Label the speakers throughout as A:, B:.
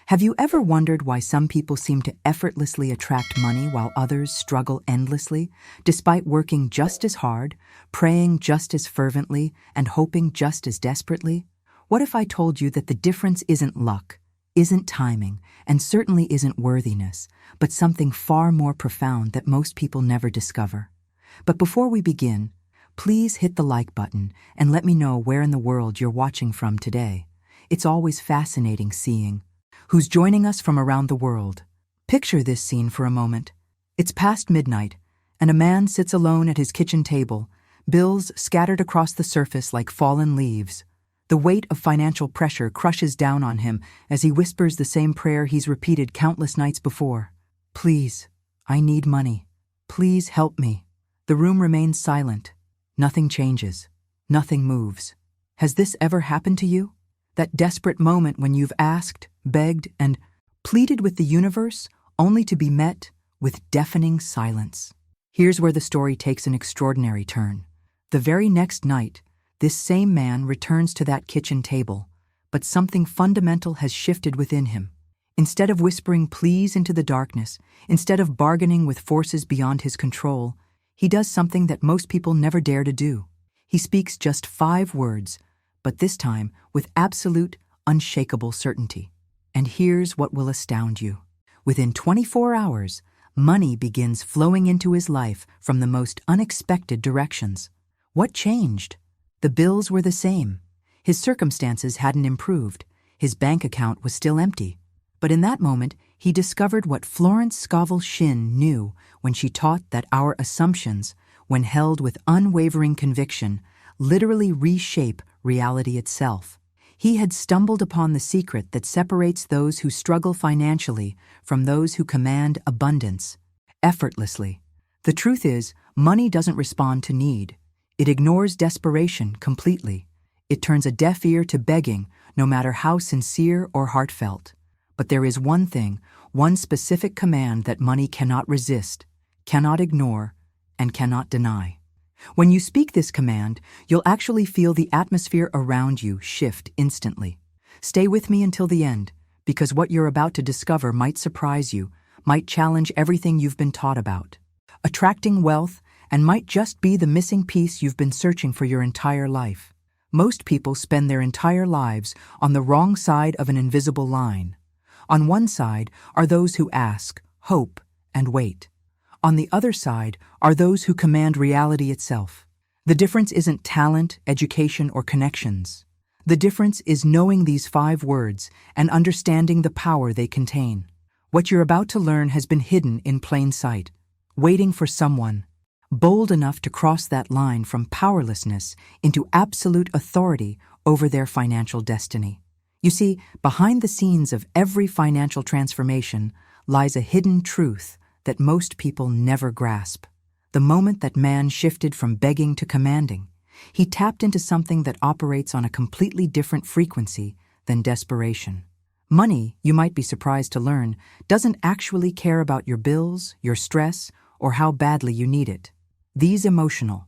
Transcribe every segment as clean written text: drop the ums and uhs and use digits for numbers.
A: Have you ever wondered why some people seem to effortlessly attract money while others struggle endlessly, despite working just as hard, praying just as fervently, and hoping just as desperately? What if I told you that the difference isn't luck, isn't timing, and certainly isn't worthiness, but something far more profound that most people never discover? But before we begin, please hit the like button and let me know where in the world you're watching from today. It's always fascinating seeing who's joining us from around the world. Picture this scene for a moment. It's past midnight, and a man sits alone at his kitchen table, bills scattered across the surface like fallen leaves. The weight of financial pressure crushes down on him as he whispers the same prayer he's repeated countless nights before. Please, I need money. Please help me. The room remains silent. Nothing changes. Nothing moves. Has this ever happened to you? That desperate moment when you've asked, begged, and pleaded with the universe, only to be met with deafening silence. Here's where the story takes an extraordinary turn. The very next night, this same man returns to that kitchen table, but something fundamental has shifted within him. Instead of whispering pleas into the darkness, instead of bargaining with forces beyond his control, he does something that most people never dare to do. He speaks just 5 words, but this time with absolute, unshakable certainty. And here's what will astound you. Within 24 hours, money begins flowing into his life from the most unexpected directions. What changed? The bills were the same. His circumstances hadn't improved. His bank account was still empty. But in that moment, he discovered what Florence Scovel Shinn knew when she taught that our assumptions, when held with unwavering conviction, literally reshape reality itself. He had stumbled upon the secret that separates those who struggle financially from those who command abundance effortlessly. The truth is, money doesn't respond to need. It ignores desperation completely. It turns a deaf ear to begging, no matter how sincere or heartfelt. But there is one thing, one specific command that money cannot resist, cannot ignore, and cannot deny. When you speak this command, you'll actually feel the atmosphere around you shift instantly. Stay with me until the end, because what you're about to discover might surprise you, might challenge everything you've been taught about. Attracting wealth, and might just be the missing piece you've been searching for your entire life. Most people spend their entire lives on the wrong side of an invisible line. On one side are those who ask, hope, and wait. On the other side are those who command reality itself. The difference isn't talent, education, or connections. The difference is knowing these 5 words and understanding the power they contain. What you're about to learn has been hidden in plain sight, waiting for someone bold enough to cross that line from powerlessness into absolute authority over their financial destiny. You see, behind the scenes of every financial transformation lies a hidden truth that most people never grasp. The moment that man shifted from begging to commanding, he tapped into something that operates on a completely different frequency than desperation. Money, you might be surprised to learn, doesn't actually care about your bills, your stress, or how badly you need it. These emotional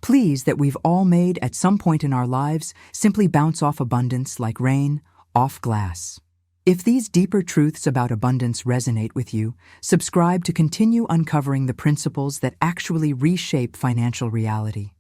A: pleas that we've all made at some point in our lives simply bounce off abundance like rain off glass. If these deeper truths about abundance resonate with you, subscribe to continue uncovering the principles that actually reshape financial reality.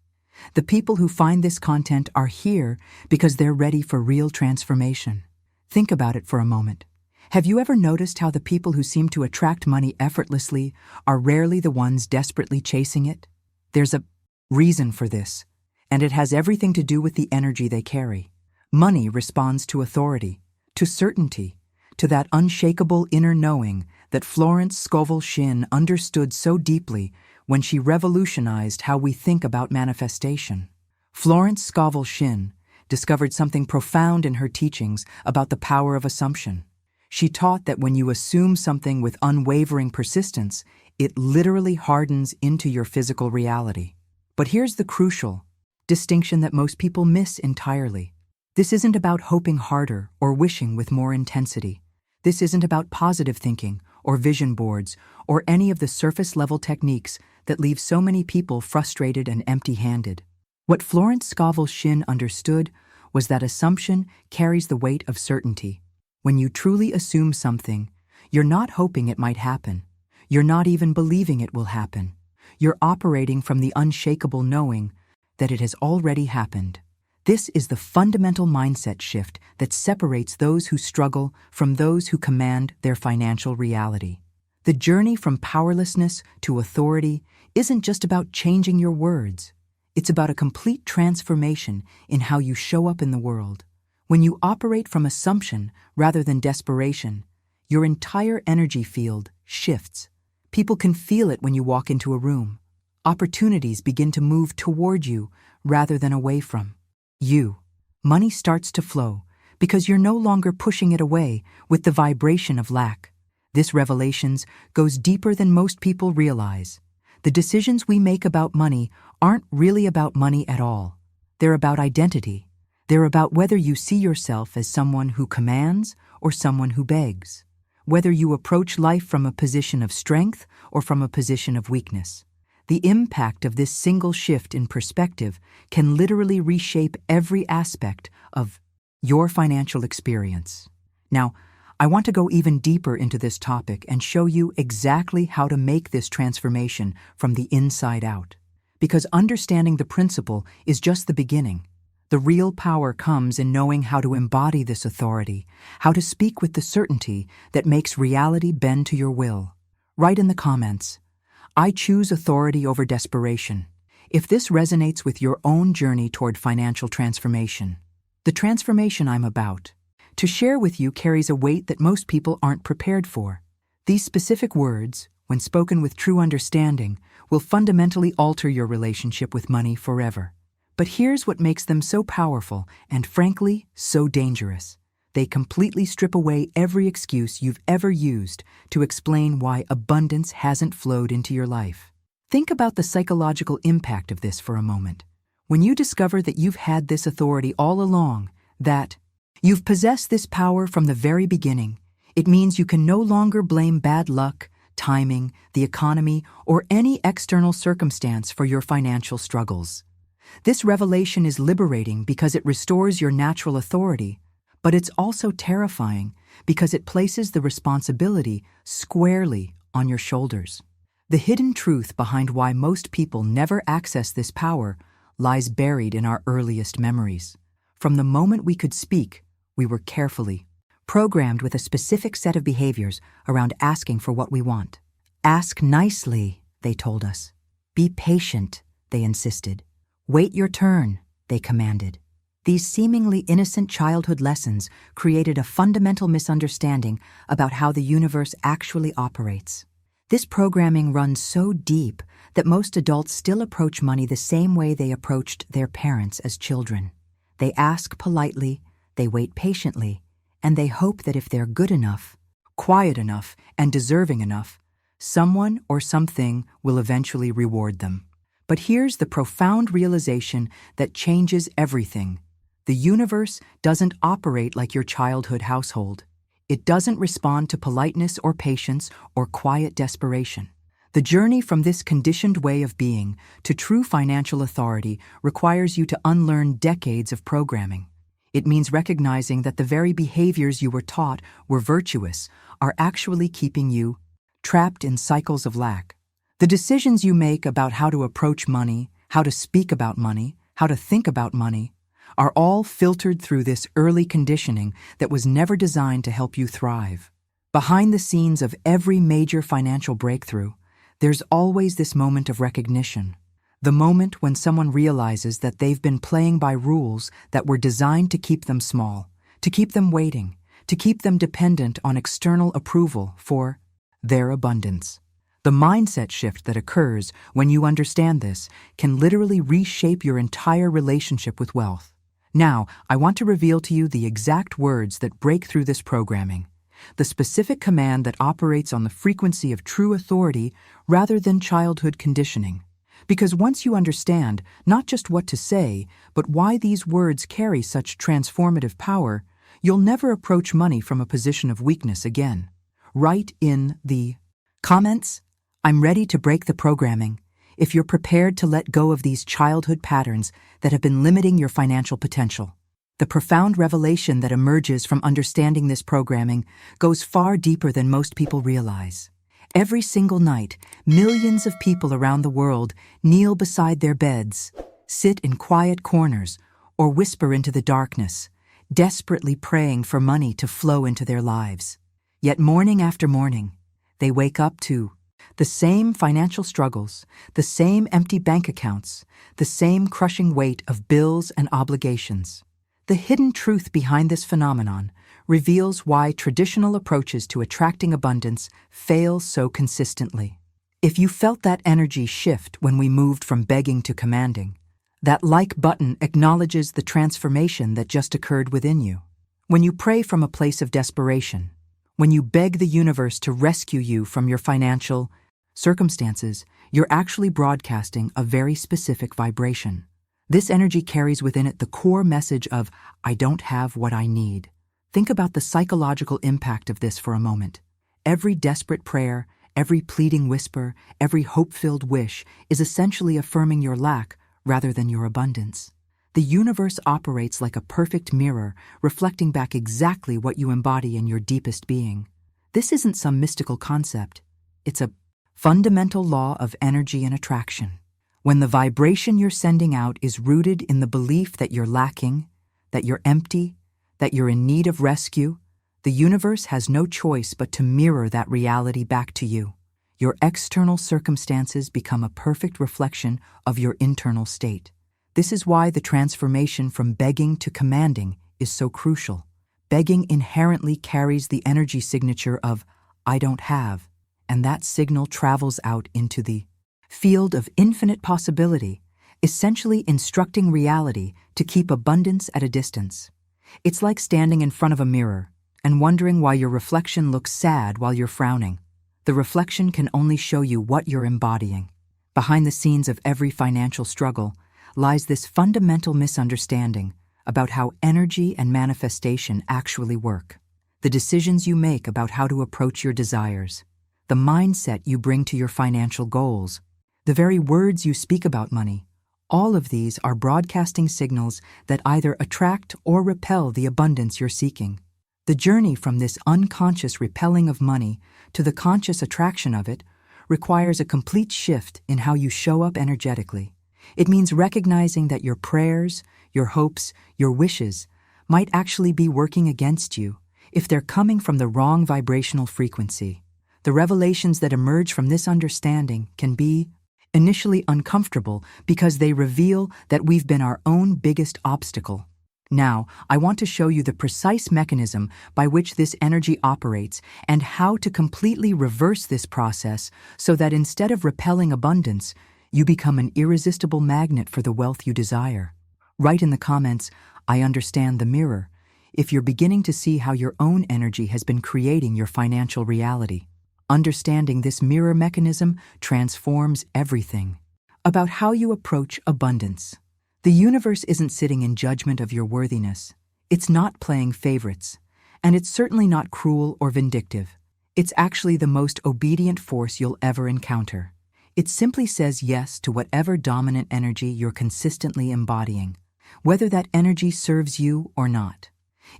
A: The people who find this content are here because they're ready for real transformation. Think about it for a moment. Have you ever noticed how the people who seem to attract money effortlessly are rarely the ones desperately chasing it? There's a reason for this, and it has everything to do with the energy they carry. Money responds to authority, to certainty, to that unshakable inner knowing that Florence Scovel Shinn understood so deeply when she revolutionized how we think about manifestation. Florence Scovel Shinn discovered something profound in her teachings about the power of assumption. She taught that when you assume something with unwavering persistence, it literally hardens into your physical reality. But here's the crucial distinction that most people miss entirely. This isn't about hoping harder or wishing with more intensity. This isn't about positive thinking or vision boards or any of the surface-level techniques that leave so many people frustrated and empty-handed. What Florence Scovel Shinn understood was that assumption carries the weight of certainty. When you truly assume something, you're not hoping it might happen. You're not even believing it will happen. You're operating from the unshakable knowing that it has already happened. This is the fundamental mindset shift that separates those who struggle from those who command their financial reality. The journey from powerlessness to authority isn't just about changing your words. It's about a complete transformation in how you show up in the world. When you operate from assumption rather than desperation, your entire energy field shifts. People can feel it when you walk into a room. Opportunities begin to move toward you rather than away from you. Money starts to flow because you're no longer pushing it away with the vibration of lack. This revelation goes deeper than most people realize. The decisions we make about money aren't really about money at all. They're about identity. They're about whether you see yourself as someone who commands or someone who begs, whether you approach life from a position of strength or from a position of weakness. The impact of this single shift in perspective can literally reshape every aspect of your financial experience. Now, I want to go even deeper into this topic and show you exactly how to make this transformation from the inside out. Because understanding the principle is just the beginning. The real power comes in knowing how to embody this authority, how to speak with the certainty that makes reality bend to your will. Write in the comments, "I choose authority over desperation," if this resonates with your own journey toward financial transformation. The transformation I'm about to share with you carries a weight that most people aren't prepared for. These specific words, when spoken with true understanding, will fundamentally alter your relationship with money forever. But here's what makes them so powerful and, frankly, so dangerous. They completely strip away every excuse you've ever used to explain why abundance hasn't flowed into your life. Think about the psychological impact of this for a moment. When you discover that you've had this authority all along, that you've possessed this power from the very beginning, it means you can no longer blame bad luck, timing, the economy, or any external circumstance for your financial struggles. This revelation is liberating because it restores your natural authority, but it's also terrifying because it places the responsibility squarely on your shoulders. The hidden truth behind why most people never access this power lies buried in our earliest memories. From the moment we could speak, we were carefully programmed with a specific set of behaviors around asking for what we want. Ask nicely, they told us. Be patient, they insisted. Wait your turn, they commanded. These seemingly innocent childhood lessons created a fundamental misunderstanding about how the universe actually operates. This programming runs so deep that most adults still approach money the same way they approached their parents as children. They ask politely, they wait patiently, and they hope that if they're good enough, quiet enough, and deserving enough, someone or something will eventually reward them. But here's the profound realization that changes everything. The universe doesn't operate like your childhood household. It doesn't respond to politeness or patience or quiet desperation. The journey from this conditioned way of being to true financial authority requires you to unlearn decades of programming. It means recognizing that the very behaviors you were taught were virtuous are actually keeping you trapped in cycles of lack. The decisions you make about how to approach money, how to speak about money, how to think about money, are all filtered through this early conditioning that was never designed to help you thrive. Behind the scenes of every major financial breakthrough, there's always this moment of recognition. The moment when someone realizes that they've been playing by rules that were designed to keep them small, to keep them waiting, to keep them dependent on external approval for their abundance. The mindset shift that occurs when you understand this can literally reshape your entire relationship with wealth. Now, I want to reveal to you the exact words that break through this programming, the specific command that operates on the frequency of true authority rather than childhood conditioning. Because once you understand not just what to say, but why these words carry such transformative power, you'll never approach money from a position of weakness again. Write in the comments, "I'm ready to break the programming," if you're prepared to let go of these childhood patterns that have been limiting your financial potential. The profound revelation that emerges from understanding this programming goes far deeper than most people realize. Every single night, millions of people around the world kneel beside their beds, sit in quiet corners, or whisper into the darkness, desperately praying for money to flow into their lives. Yet morning after morning, they wake up to the same financial struggles, the same empty bank accounts, the same crushing weight of bills and obligations. The hidden truth behind this phenomenon reveals why traditional approaches to attracting abundance fail so consistently. If you felt that energy shift when we moved from begging to commanding, that like button acknowledges the transformation that just occurred within you. When you pray from a place of desperation, when you beg the universe to rescue you from your financial circumstances, you're actually broadcasting a very specific vibration. This energy carries within it the core message of, I don't have what I need. Think about the psychological impact of this for a moment. Every desperate prayer, every pleading whisper, every hope-filled wish is essentially affirming your lack rather than your abundance. The universe operates like a perfect mirror, reflecting back exactly what you embody in your deepest being. This isn't some mystical concept. It's a fundamental law of energy and attraction. When the vibration you're sending out is rooted in the belief that you're lacking, that you're empty, that you're in need of rescue, the universe has no choice but to mirror that reality back to you. Your external circumstances become a perfect reflection of your internal state. This is why the transformation from begging to commanding is so crucial. Begging inherently carries the energy signature of, I don't have, and that signal travels out into the field of infinite possibility, essentially instructing reality to keep abundance at a distance. It's like standing in front of a mirror and wondering why your reflection looks sad while you're frowning. The reflection can only show you what you're embodying. Behind the scenes of every financial struggle lies this fundamental misunderstanding about how energy and manifestation actually work. The decisions you make about how to approach your desires, the mindset you bring to your financial goals, the very words you speak about money, all of these are broadcasting signals that either attract or repel the abundance you're seeking. The journey from this unconscious repelling of money to the conscious attraction of it requires a complete shift in how you show up energetically. It means recognizing that your prayers, your hopes, your wishes might actually be working against you if they're coming from the wrong vibrational frequency. The revelations that emerge from this understanding can be initially uncomfortable because they reveal that we've been our own biggest obstacle. Now, I want to show you the precise mechanism by which this energy operates and how to completely reverse this process so that instead of repelling abundance, you become an irresistible magnet for the wealth you desire. Write in the comments, I understand the mirror, if you're beginning to see how your own energy has been creating your financial reality. Understanding this mirror mechanism transforms everything about how you approach abundance. The universe isn't sitting in judgment of your worthiness. It's not playing favorites, and it's certainly not cruel or vindictive. It's actually the most obedient force you'll ever encounter. It simply says yes to whatever dominant energy you're consistently embodying, whether that energy serves you or not.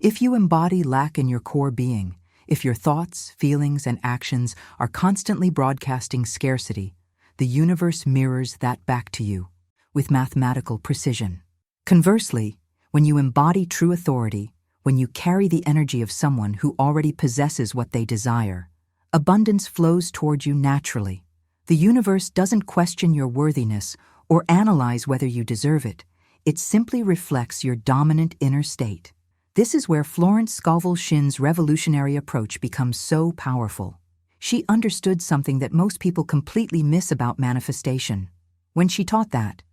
A: If you embody lack in your core being, if your thoughts, feelings, and actions are constantly broadcasting scarcity, the universe mirrors that back to you with mathematical precision. Conversely, when you embody true authority, when you carry the energy of someone who already possesses what they desire, abundance flows toward you naturally. The universe doesn't question your worthiness or analyze whether you deserve it. It simply reflects your dominant inner state. This is where Florence Scovel Shinn's revolutionary approach becomes so powerful. She understood something that most people completely miss about manifestation. When she taught that,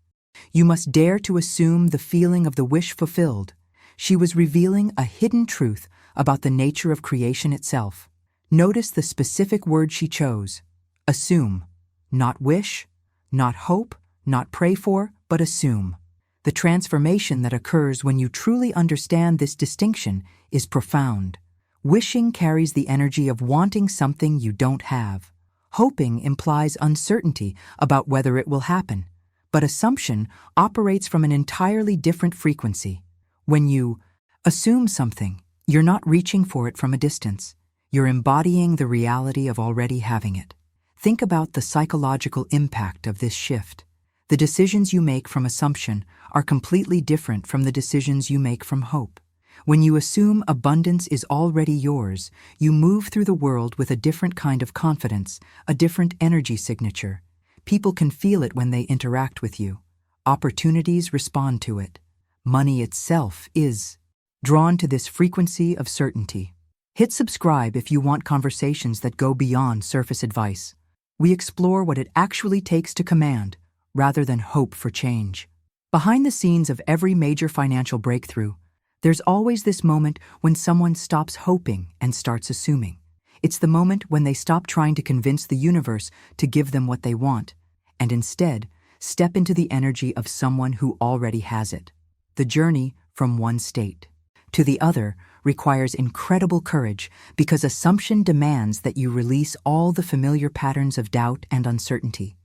A: you must dare to assume the feeling of the wish fulfilled, she was revealing a hidden truth about the nature of creation itself. Notice the specific word she chose: assume. Not wish, not hope, not pray for, but assume. The transformation that occurs when you truly understand this distinction is profound. Wishing carries the energy of wanting something you don't have. Hoping implies uncertainty about whether it will happen. But assumption operates from an entirely different frequency. When you Assume something. You're not reaching for it from a distance. You're embodying the reality of already having it. Think about the psychological impact of this shift. The decisions you make from assumption are completely different from the decisions you make from hope. When you assume abundance is already yours, you move through the world with a different kind of confidence, a different energy signature. People can feel it when they interact with you. Opportunities respond to it. Money itself is drawn to this frequency of certainty. Hit subscribe if you want conversations that go beyond surface advice. We explore what it actually takes to command, rather than hope for change. Behind the scenes of every major financial breakthrough, there's always this moment when someone stops hoping and starts assuming. It's the moment when they stop trying to convince the universe to give them what they want, and instead step into the energy of someone who already has it. The journey from one state to the other requires incredible courage because assumption demands that you release all the familiar patterns of doubt and uncertainty.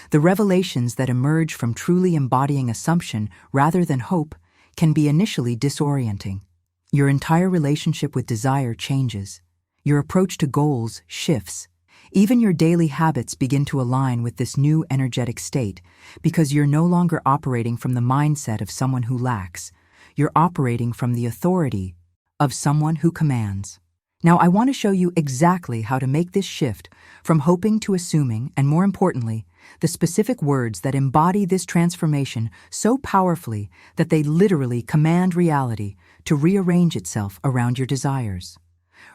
A: The revelations that emerge from truly embodying assumption rather than hope can be initially disorienting. Your entire relationship with desire changes. Your approach to goals shifts. Even your daily habits begin to align with this new energetic state because you're no longer operating from the mindset of someone who lacks. You're operating from the authority of someone who commands. Now, I want to show you exactly how to make this shift from hoping to assuming, and more importantly, the specific words that embody this transformation so powerfully that they literally command reality to rearrange itself around your desires.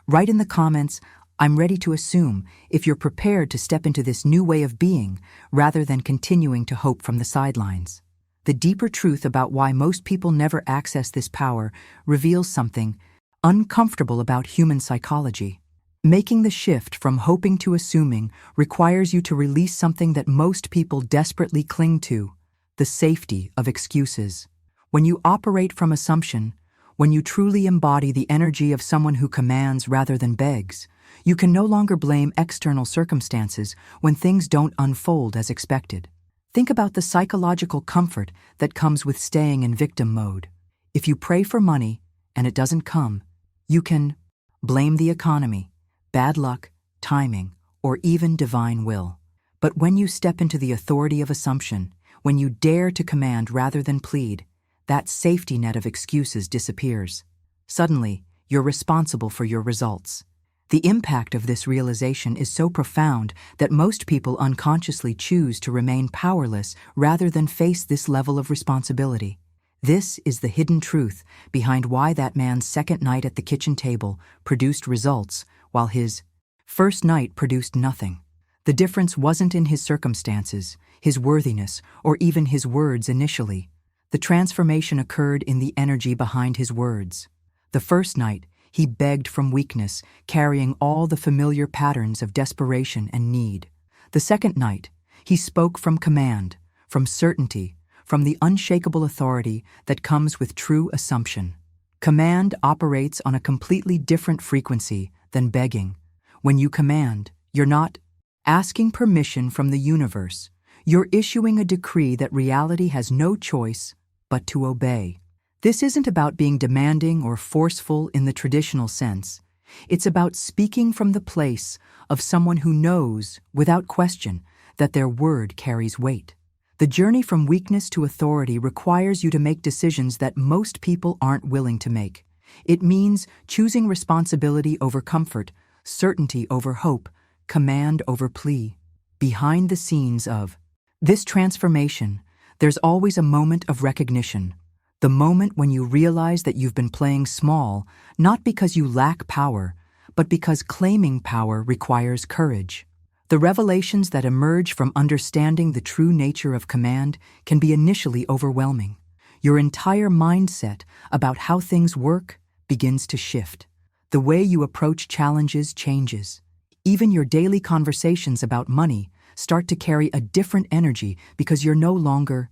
A: Write in the comments, "I'm ready to assume," if you're prepared to step into this new way of being rather than continuing to hope from the sidelines. The deeper truth about why most people never access this power reveals something uncomfortable about human psychology. Making the shift from hoping to assuming requires you to release something that most people desperately cling to: the safety of excuses. When you operate from assumption, when you truly embody the energy of someone who commands rather than begs, you can no longer blame external circumstances when things don't unfold as expected. Think about the psychological comfort that comes with staying in victim mode. If you pray for money and it doesn't come, you can blame the economy, bad luck, timing, or even divine will. But when you step into the authority of assumption, when you dare to command rather than plead, that safety net of excuses disappears. Suddenly, you're responsible for your results. The impact of this realization is so profound that most people unconsciously choose to remain powerless rather than face this level of responsibility. This is the hidden truth behind why that man's second night at the kitchen table produced results while his first night produced nothing. The difference wasn't in his circumstances, his worthiness, or even his words initially. The transformation occurred in the energy behind his words. The first night, he begged from weakness, carrying all the familiar patterns of desperation and need. The second night, he spoke from command, from certainty, from the unshakable authority that comes with true assumption. Command operates on a completely different frequency than begging. When you command, you're not asking permission from the universe. You're issuing a decree that reality has no choice but to obey. This isn't about being demanding or forceful in the traditional sense. It's about speaking from the place of someone who knows, without question, that their word carries weight. The journey from weakness to authority requires you to make decisions that most people aren't willing to make. It means choosing responsibility over comfort, certainty over hope, command over plea. Behind the scenes of this transformation, there's always a moment of recognition. The moment when you realize that you've been playing small, not because you lack power, but because claiming power requires courage. The revelations that emerge from understanding the true nature of command can be initially overwhelming. Your entire mindset about how things work begins to shift. The way you approach challenges changes. Even your daily conversations about money start to carry a different energy because you're no longer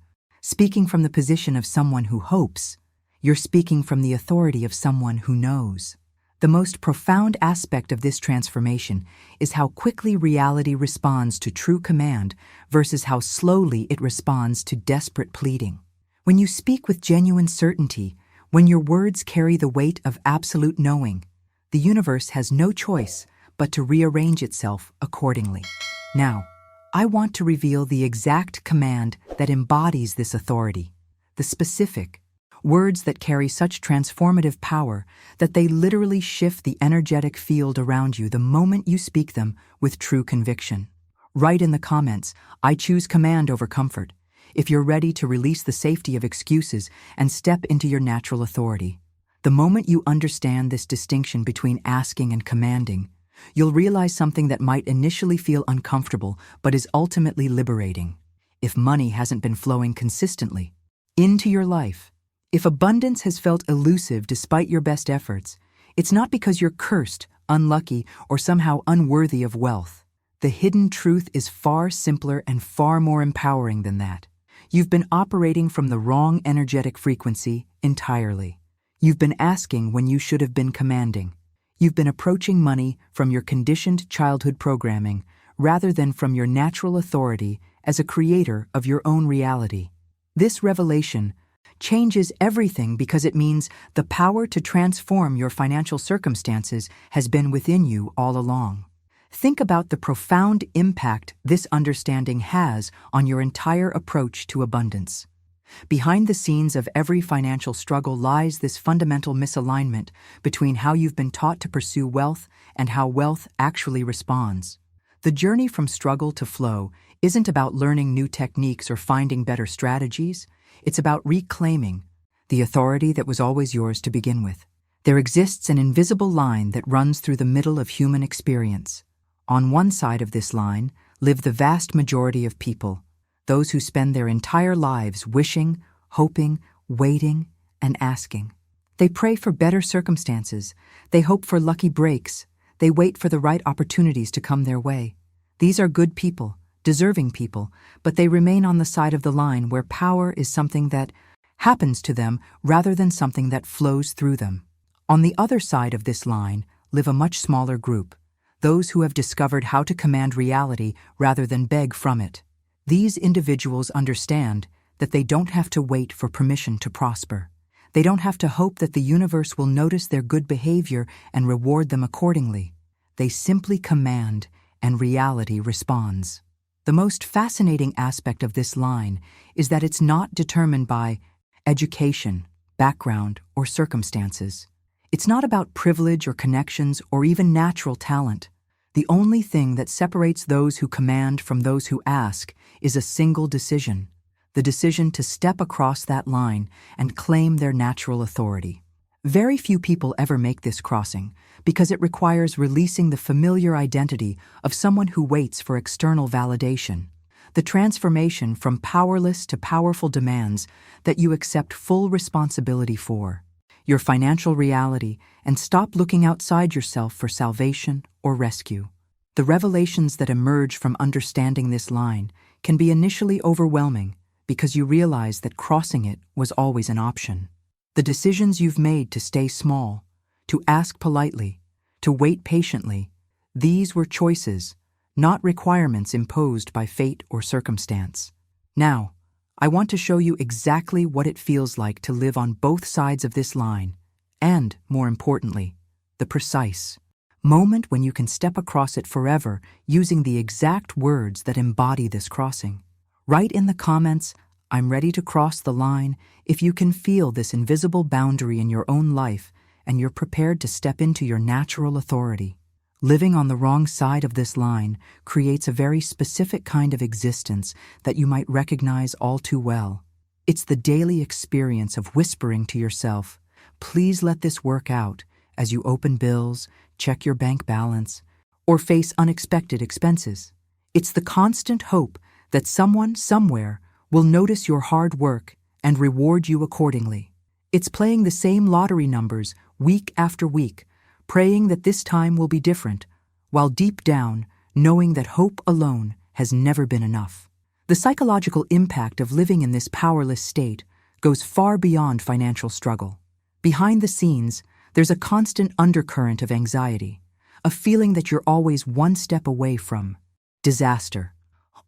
A: speaking from the position of someone who hopes. You're speaking from the authority of someone who knows. The most profound aspect of this transformation is how quickly reality responds to true command versus how slowly it responds to desperate pleading. When you speak with genuine certainty, When your words carry the weight of absolute knowing, the universe has no choice but to rearrange itself accordingly. Now, I want to reveal the exact command that embodies this authority, the specific, words that carry such transformative power that they literally shift the energetic field around you the moment you speak them with true conviction. Write in the comments, "I choose command over comfort," if you're ready to release the safety of excuses and step into your natural authority. The moment you understand this distinction between asking and commanding, you'll realize something that might initially feel uncomfortable but is ultimately liberating. If money hasn't been flowing consistently into your life, if abundance has felt elusive despite your best efforts, it's not because you're cursed, unlucky, or somehow unworthy of wealth. The hidden truth is far simpler and far more empowering than that. You've been operating from the wrong energetic frequency entirely. You've been asking when you should have been commanding. You've been approaching money from your conditioned childhood programming rather than from your natural authority as a creator of your own reality. This revelation changes everything because it means the power to transform your financial circumstances has been within you all along. Think about the profound impact this understanding has on your entire approach to abundance. Behind the scenes of every financial struggle lies this fundamental misalignment between how you've been taught to pursue wealth and how wealth actually responds. The journey from struggle to flow isn't about learning new techniques or finding better strategies. It's about reclaiming the authority that was always yours to begin with. There exists an invisible line that runs through the middle of human experience. On one side of this line live the vast majority of people, those who spend their entire lives wishing, hoping, waiting, and asking. They pray for better circumstances. They hope for lucky breaks. They wait for the right opportunities to come their way. These are good people, deserving people, but they remain on the side of the line where power is something that happens to them rather than something that flows through them. On the other side of this line live a much smaller group, those who have discovered how to command reality rather than beg from it. These individuals understand that they don't have to wait for permission to prosper. They don't have to hope that the universe will notice their good behavior and reward them accordingly. They simply command, and reality responds. The most fascinating aspect of this line is that it's not determined by education, background, or circumstances. It's not about privilege or connections or even natural talent. The only thing that separates those who command from those who ask is a single decision, the decision to step across that line and claim their natural authority. Very few people ever make this crossing because it requires releasing the familiar identity of someone who waits for external validation. The transformation from powerless to powerful demands that you accept full responsibility for your financial reality and stop looking outside yourself for salvation or rescue. The revelations that emerge from understanding this line can be initially overwhelming because you realize that crossing it was always an option. The decisions you've made to stay small, to ask politely, to wait patiently, these were choices, not requirements imposed by fate or circumstance. Now, I want to show you exactly what it feels like to live on both sides of this line, and, more importantly, the precise moment when you can step across it forever using the exact words that embody this crossing. Write in the comments, "I'm ready to cross the line," if you can feel this invisible boundary in your own life and you're prepared to step into your natural authority. Living on the wrong side of this line creates a very specific kind of existence that you might recognize all too well. It's the daily experience of whispering to yourself, "Please let this work out," as you open bills, check your bank balance, or face unexpected expenses. It's the constant hope that someone, somewhere, will notice your hard work and reward you accordingly. It's playing the same lottery numbers week after week, praying that this time will be different, while deep down, knowing that hope alone has never been enough. The psychological impact of living in this powerless state goes far beyond financial struggle. Behind the scenes, there's a constant undercurrent of anxiety, a feeling that you're always one step away from disaster,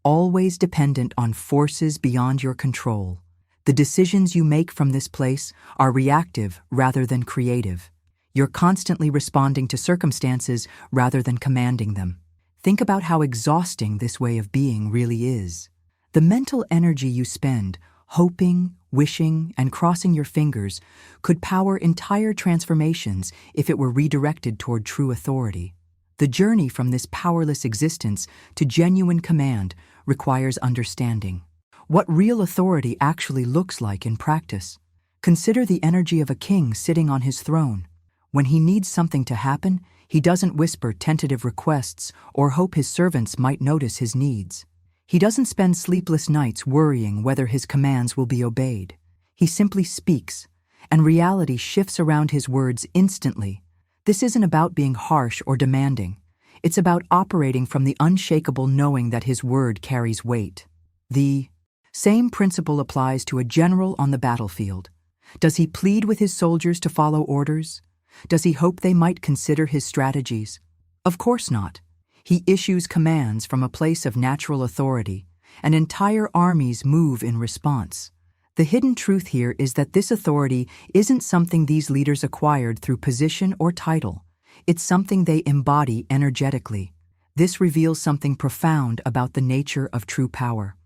A: always dependent on forces beyond your control. The decisions you make from this place are reactive rather than creative. You're constantly responding to circumstances rather than commanding them. Think about how exhausting this way of being really is. The mental energy you spend hoping, wishing, and crossing your fingers could power entire transformations if it were redirected toward true authority. The journey from this powerless existence to genuine command requires understanding what real authority actually looks like in practice. Consider the energy of a king sitting on his throne. When he needs something to happen, he doesn't whisper tentative requests or hope his servants might notice his needs. He doesn't spend sleepless nights worrying whether his commands will be obeyed. He simply speaks, and reality shifts around his words instantly. This isn't about being harsh or demanding. It's about operating from the unshakable knowing that his word carries weight. The same principle applies to a general on the battlefield. Does he plead with his soldiers to follow orders? Does he hope they might consider his strategies? Of course not. He issues commands from a place of natural authority, and entire armies move in response. The hidden truth here is that this authority isn't something these leaders acquired through position or title. It's something they embody energetically. This reveals something profound about the nature of true power.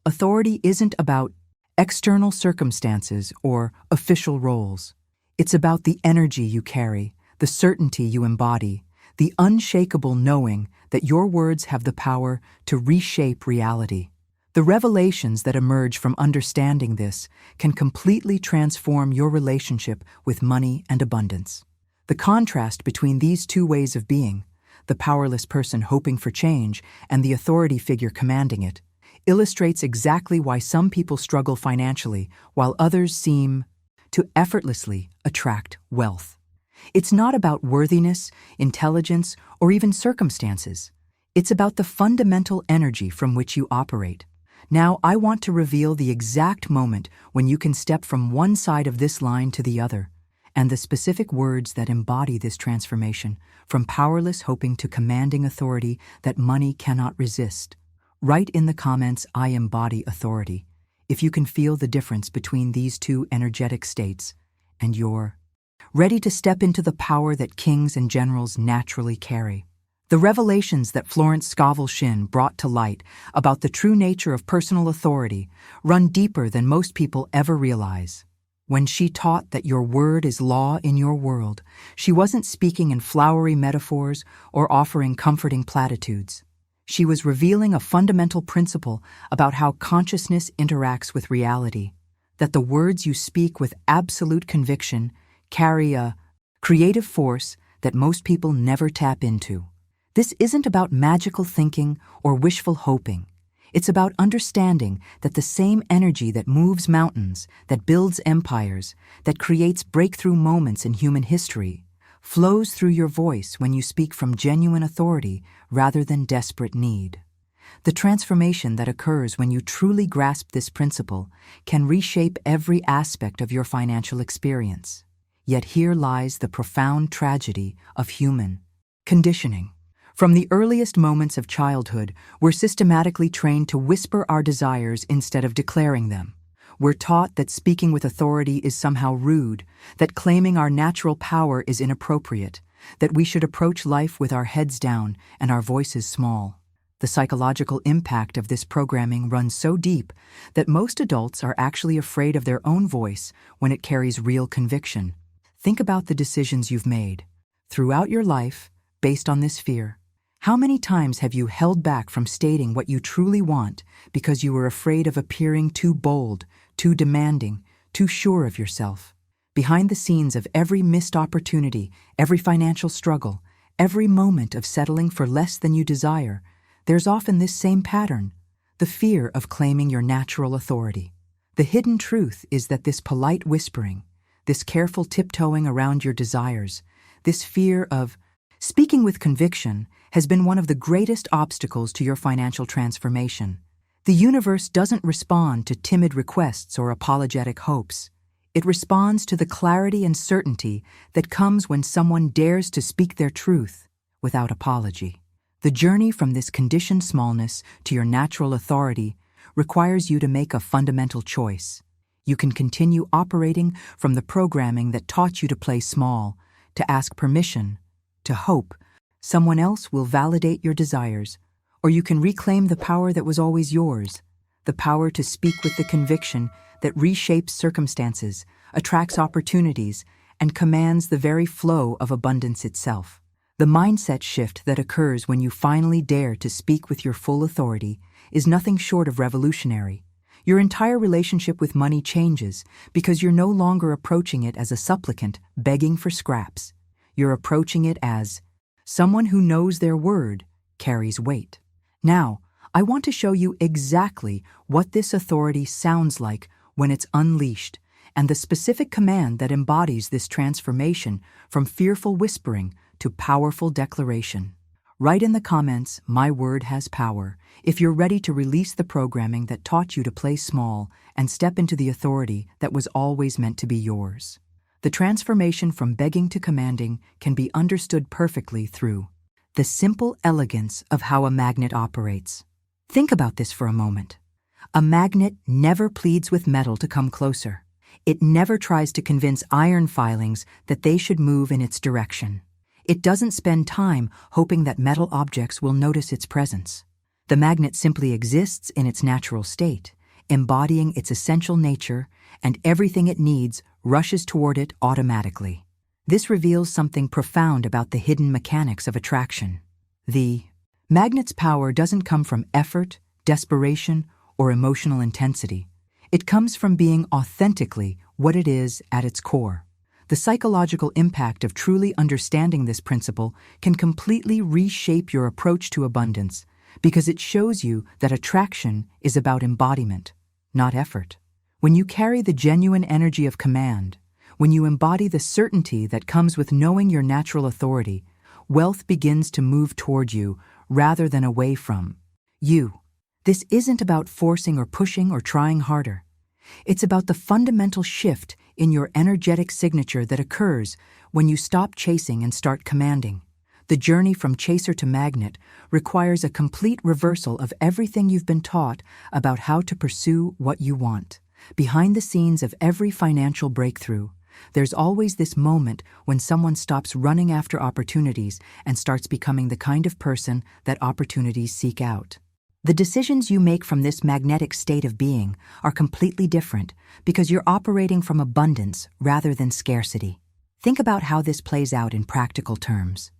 A: Authority isn't about external circumstances or official roles. It's about the energy you carry, the certainty you embody, the unshakable knowing that your words have the power to reshape reality. The revelations that emerge from understanding this can completely transform your relationship with money and abundance. The contrast between these two ways of being, the powerless person hoping for change and the authority figure commanding it, illustrates exactly why some people struggle financially while others seem to effortlessly attract wealth. It's not about worthiness, intelligence, or even circumstances. It's about the fundamental energy from which you operate. Now, I want to reveal the exact moment when you can step from one side of this line to the other, and the specific words that embody this transformation, from powerless hoping to commanding authority that money cannot resist. Write in the comments, "I embody authority," if you can feel the difference between these two energetic states, and you're ready to step into the power that kings and generals naturally carry. The revelations that Florence Scovel Shinn brought to light about the true nature of personal authority run deeper than most people ever realize. When she taught that your word is law in your world, she wasn't speaking in flowery metaphors or offering comforting platitudes. She was revealing a fundamental principle about how consciousness interacts with reality, that the words you speak with absolute conviction carry a creative force that most people never tap into. This isn't about magical thinking or wishful hoping. It's about understanding that the same energy that moves mountains, that builds empires, that creates breakthrough moments in human history, flows through your voice when you speak from genuine authority rather than desperate need. The transformation that occurs when you truly grasp this principle can reshape every aspect of your financial experience. Yet here lies the profound tragedy of human conditioning. From the earliest moments of childhood, we're systematically trained to whisper our desires instead of declaring them. We're taught that speaking with authority is somehow rude, that claiming our natural power is inappropriate, that we should approach life with our heads down and our voices small. The psychological impact of this programming runs so deep that most adults are actually afraid of their own voice when it carries real conviction. Think about the decisions you've made throughout your life based on this fear. How many times have you held back from stating what you truly want because you were afraid of appearing too bold, too demanding, too sure of yourself? Behind the scenes of every missed opportunity, every financial struggle, every moment of settling for less than you desire, there's often this same pattern, the fear of claiming your natural authority. The hidden truth is that this polite whispering, this careful tiptoeing around your desires, this fear of speaking with conviction has been one of the greatest obstacles to your financial transformation. The universe doesn't respond to timid requests or apologetic hopes. It responds to the clarity and certainty that comes when someone dares to speak their truth without apology. The journey from this conditioned smallness to your natural authority requires you to make a fundamental choice. You can continue operating from the programming that taught you to play small, to ask permission, to hope someone else will validate your desires, or you can reclaim the power that was always yours, the power to speak with the conviction that reshapes circumstances, attracts opportunities, and commands the very flow of abundance itself. The mindset shift that occurs when you finally dare to speak with your full authority is nothing short of revolutionary. Your entire relationship with money changes because you're no longer approaching it as a supplicant begging for scraps. You're approaching it as someone who knows their word carries weight. Now, I want to show you exactly what this authority sounds like when it's unleashed, and the specific command that embodies this transformation from fearful whispering to powerful declaration. Write in the comments, "My word has power," if you're ready to release the programming that taught you to play small and step into the authority that was always meant to be yours. The transformation from begging to commanding can be understood perfectly through the simple elegance of how a magnet operates. Think about this for a moment. A magnet never pleads with metal to come closer. It never tries to convince iron filings that they should move in its direction. It doesn't spend time hoping that metal objects will notice its presence. The magnet simply exists in its natural state, embodying its essential nature, and everything it needs rushes toward it automatically. This reveals something profound about the hidden mechanics of attraction. The magnet's power doesn't come from effort, desperation, or emotional intensity. It comes from being authentically what it is at its core. The psychological impact of truly understanding this principle can completely reshape your approach to abundance because it shows you that attraction is about embodiment, not effort. When you carry the genuine energy of command, when you embody the certainty that comes with knowing your natural authority, wealth begins to move toward you rather than away from you. This isn't about forcing or pushing or trying harder. It's about the fundamental shift in your energetic signature that occurs when you stop chasing and start commanding. The journey from chaser to magnet requires a complete reversal of everything you've been taught about how to pursue what you want. Behind the scenes of every financial breakthrough, there's always this moment when someone stops running after opportunities and starts becoming the kind of person that opportunities seek out. The decisions you make from this magnetic state of being are completely different because you're operating from abundance rather than scarcity. Think about how this plays out in practical terms.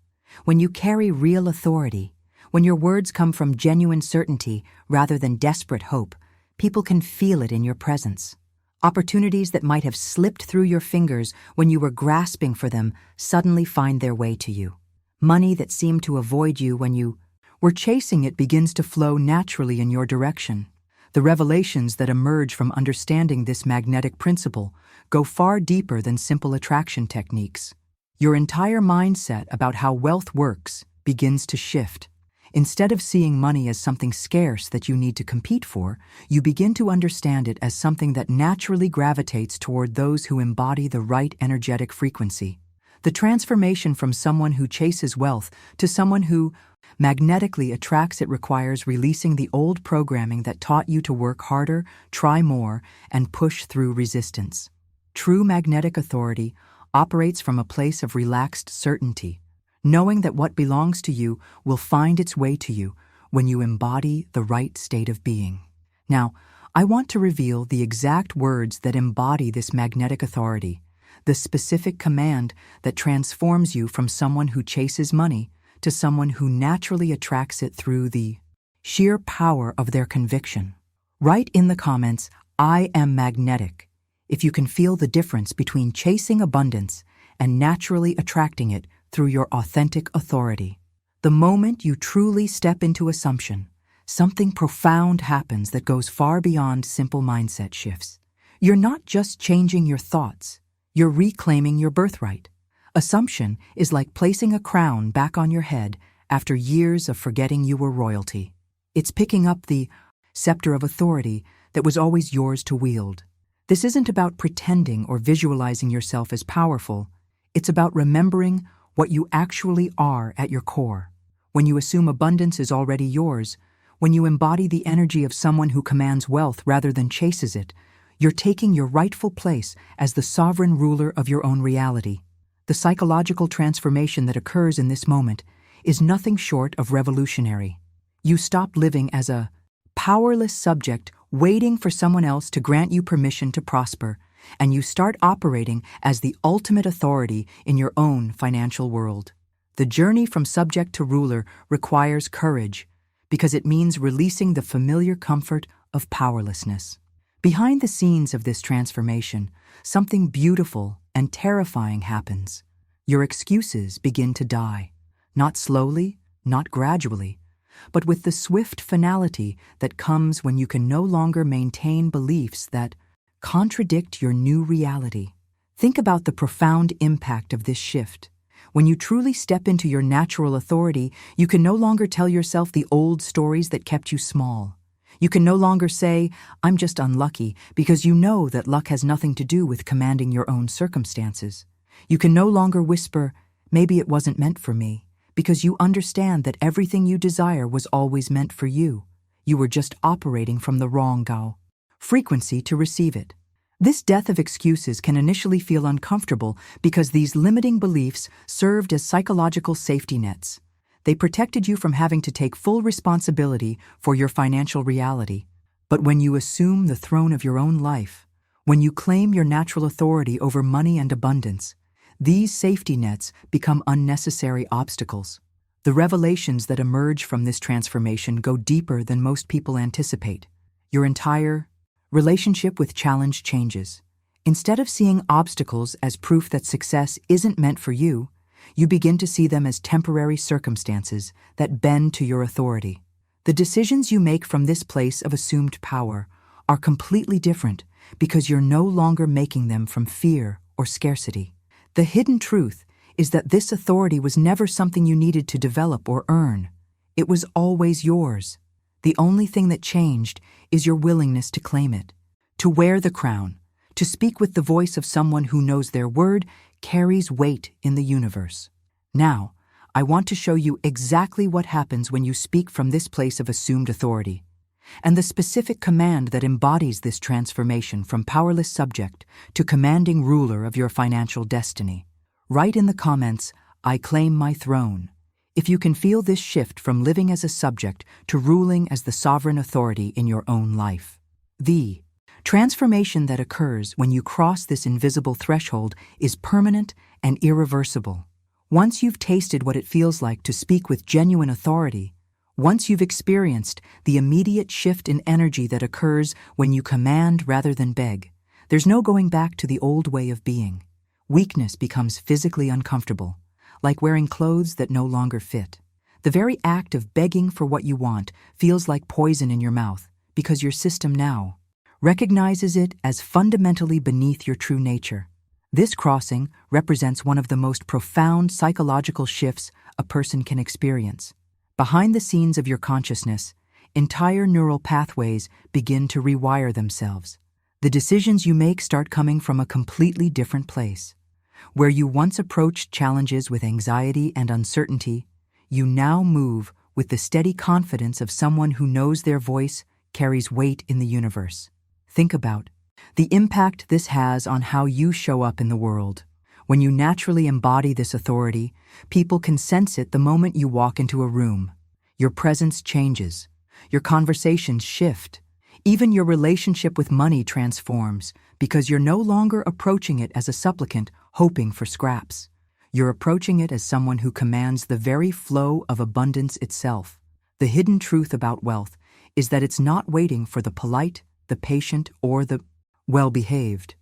A: When you carry real authority, when your words come from genuine certainty rather than desperate hope, people can feel it in your presence. Opportunities that might have slipped through your fingers when you were grasping for them suddenly find their way to you. Money that seemed to avoid you when you were chasing it begins to flow naturally in your direction. The revelations that emerge from understanding this magnetic principle go far deeper than simple attraction techniques. Your entire mindset about how wealth works begins to shift. Instead of seeing money as something scarce that you need to compete for, you begin to understand it as something that naturally gravitates toward those who embody the right energetic frequency. The transformation from someone who chases wealth to someone who magnetically attracts it requires releasing the old programming that taught you to work harder, try more, and push through resistance. True magnetic authority operates from a place of relaxed certainty, knowing that what belongs to you will find its way to you when you embody the right state of being. Now, I want to reveal the exact words that embody this magnetic authority, the specific command that transforms you from someone who chases money to someone who naturally attracts it through the sheer power of their conviction. Write in the comments, "I am magnetic," if you can feel the difference between chasing abundance and naturally attracting it through your authentic authority. The moment you truly step into assumption, something profound happens that goes far beyond simple mindset shifts. You're not just changing your thoughts, you're reclaiming your birthright. Assumption is like placing a crown back on your head after years of forgetting you were royalty. It's picking up the scepter of authority that was always yours to wield. This isn't about pretending or visualizing yourself as powerful. It's about remembering what you actually are at your core. When you assume abundance is already yours, when you embody the energy of someone who commands wealth rather than chases it, You're taking your rightful place as the sovereign ruler of your own reality. The psychological transformation that occurs in this moment is nothing short of revolutionary. You stop living as a powerless subject waiting for someone else to grant you permission to prosper, and you start operating as the ultimate authority in your own financial world. The journey from subject to ruler requires courage because it means releasing the familiar comfort of powerlessness. Behind the scenes of this transformation, something beautiful and terrifying happens. Your excuses begin to die, not slowly, not gradually, but with the swift finality that comes when you can no longer maintain beliefs that contradict your new reality. Think about the profound impact of this shift. When you truly step into your natural authority, you can no longer tell yourself the old stories that kept you small. You can no longer say, "I'm just unlucky," because you know that luck has nothing to do with commanding your own circumstances. You can no longer whisper, "Maybe it wasn't meant for me," because you understand that everything you desire was always meant for you. You were just operating from the wrong frequency to receive it. This death of excuses can initially feel uncomfortable because these limiting beliefs served as psychological safety nets. They protected you from having to take full responsibility for your financial reality. But when you assume the throne of your own life, when you claim your natural authority over money and abundance, these safety nets become unnecessary obstacles. The revelations that emerge from this transformation go deeper than most people anticipate. Your entire relationship with challenge changes. Instead of seeing obstacles as proof that success isn't meant for you, you begin to see them as temporary circumstances that bend to your authority. The decisions you make from this place of assumed power are completely different because you're no longer making them from fear or scarcity. The hidden truth is that this authority was never something you needed to develop or earn. It was always yours. The only thing that changed is your willingness to claim it, to wear the crown, to speak with the voice of someone who knows their word carries weight in the universe. Now, I want to show you exactly what happens when you speak from this place of assumed authority, and the specific command that embodies this transformation from powerless subject to commanding ruler of your financial destiny. Write in the comments, "I claim my throne," if you can feel this shift from living as a subject to ruling as the sovereign authority in your own life. The transformation that occurs when you cross this invisible threshold is permanent and irreversible. Once you've tasted what it feels like to speak with genuine authority, once you've experienced the immediate shift in energy that occurs when you command rather than beg, there's no going back to the old way of being. Weakness becomes physically uncomfortable, like wearing clothes that no longer fit. The very act of begging for what you want feels like poison in your mouth because your system now recognizes it as fundamentally beneath your true nature. This crossing represents one of the most profound psychological shifts a person can experience. Behind the scenes of your consciousness, entire neural pathways begin to rewire themselves. The decisions you make start coming from a completely different place. Where you once approached challenges with anxiety and uncertainty, you now move with the steady confidence of someone who knows their voice carries weight in the universe. Think about the impact this has on how you show up in the world. When you naturally embody this authority, people can sense it the moment you walk into a room. Your presence changes. Your conversations shift. Even your relationship with money transforms because you're no longer approaching it as a supplicant hoping for scraps. You're approaching it as someone who commands the very flow of abundance itself. The hidden truth about wealth is that it's not waiting for the polite, the patient, or the well-behaved.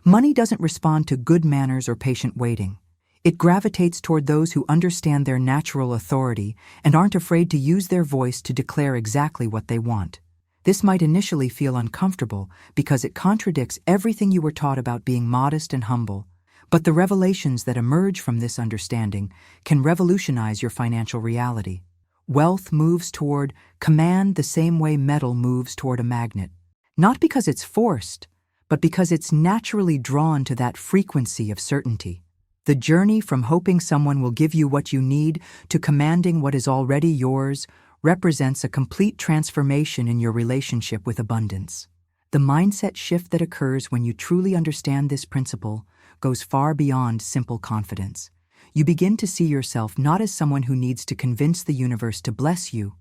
A: Money doesn't respond to good manners or patient waiting. It gravitates toward those who understand their natural authority and aren't afraid to use their voice to declare exactly what they want. This might initially feel uncomfortable because it contradicts everything you were taught about being modest and humble, but the revelations that emerge from this understanding can revolutionize your financial reality. Wealth moves toward command the same way metal moves toward a magnet, not because it's forced, but because it's naturally drawn to that frequency of certainty. The journey from hoping someone will give you what you need to commanding what is already yours represents a complete transformation in your relationship with abundance. The mindset shift that occurs when you truly understand this principle goes far beyond simple confidence. You begin to see yourself not as someone who needs to convince the universe to bless you,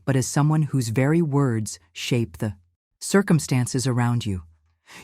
A: but as someone whose very words shape the circumstances around you.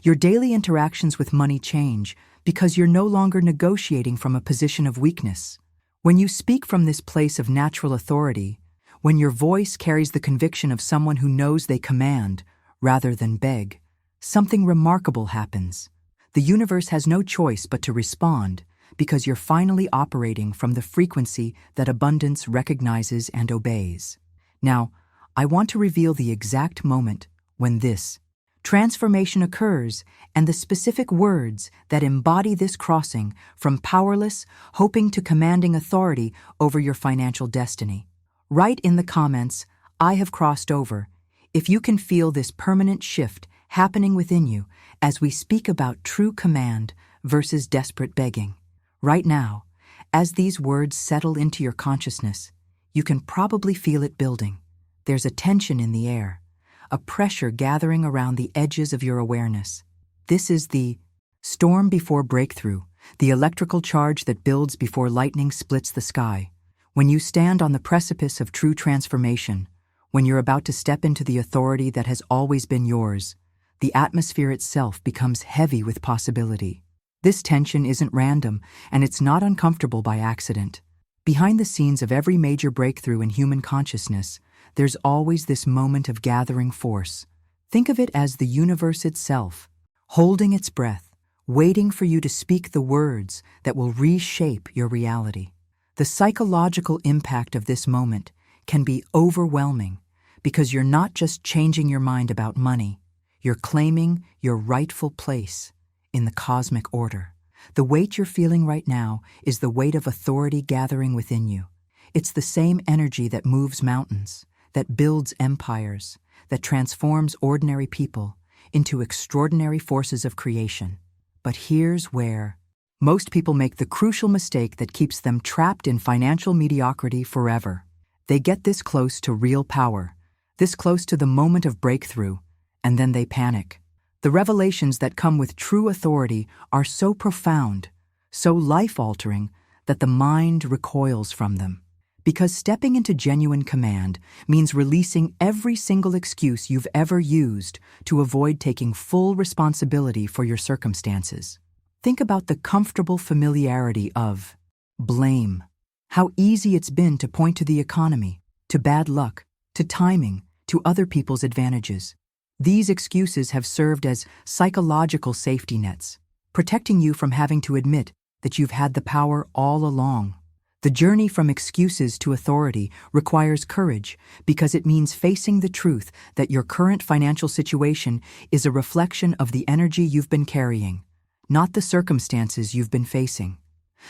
A: Your daily interactions with money change because you're no longer negotiating from a position of weakness. When you speak from this place of natural authority, when your voice carries the conviction of someone who knows they command rather than beg, something remarkable happens. The universe has no choice but to respond because you're finally operating from the frequency that abundance recognizes and obeys. Now, I want to reveal the exact moment when this transformation occurs and the specific words that embody this crossing from powerless, hoping to commanding authority over your financial destiny. Write in the comments, "I have crossed over," if you can feel this permanent shift happening within you as we speak about true command versus desperate begging. Right now, as these words settle into your consciousness, you can probably feel it building. There's a tension in the air, a pressure gathering around the edges of your awareness. This is the storm before breakthrough, the electrical charge that builds before lightning splits the sky. When you stand on the precipice of true transformation, when you're about to step into the authority that has always been yours, the atmosphere itself becomes heavy with possibility. This tension isn't random, and it's not uncomfortable by accident. Behind the scenes of every major breakthrough in human consciousness, there's always this moment of gathering force. Think of it as the universe itself, holding its breath, waiting for you to speak the words that will reshape your reality. The psychological impact of this moment can be overwhelming because you're not just changing your mind about money, you're claiming your rightful place in the cosmic order. The weight you're feeling right now is the weight of authority gathering within you. It's the same energy that moves mountains, that builds empires, that transforms ordinary people into extraordinary forces of creation. But here's where most people make the crucial mistake that keeps them trapped in financial mediocrity forever. They get this close to real power, this close to the moment of breakthrough, and then they panic. The revelations that come with true authority are so profound, so life-altering, that the mind recoils from them. Because stepping into genuine command means releasing every single excuse you've ever used to avoid taking full responsibility for your circumstances. Think about the comfortable familiarity of blame. How easy it's been to point to the economy, to bad luck, to timing, to other people's advantages. These excuses have served as psychological safety nets, protecting you from having to admit that you've had the power all along. The journey from excuses to authority requires courage because it means facing the truth that your current financial situation is a reflection of the energy you've been carrying, not the circumstances you've been facing.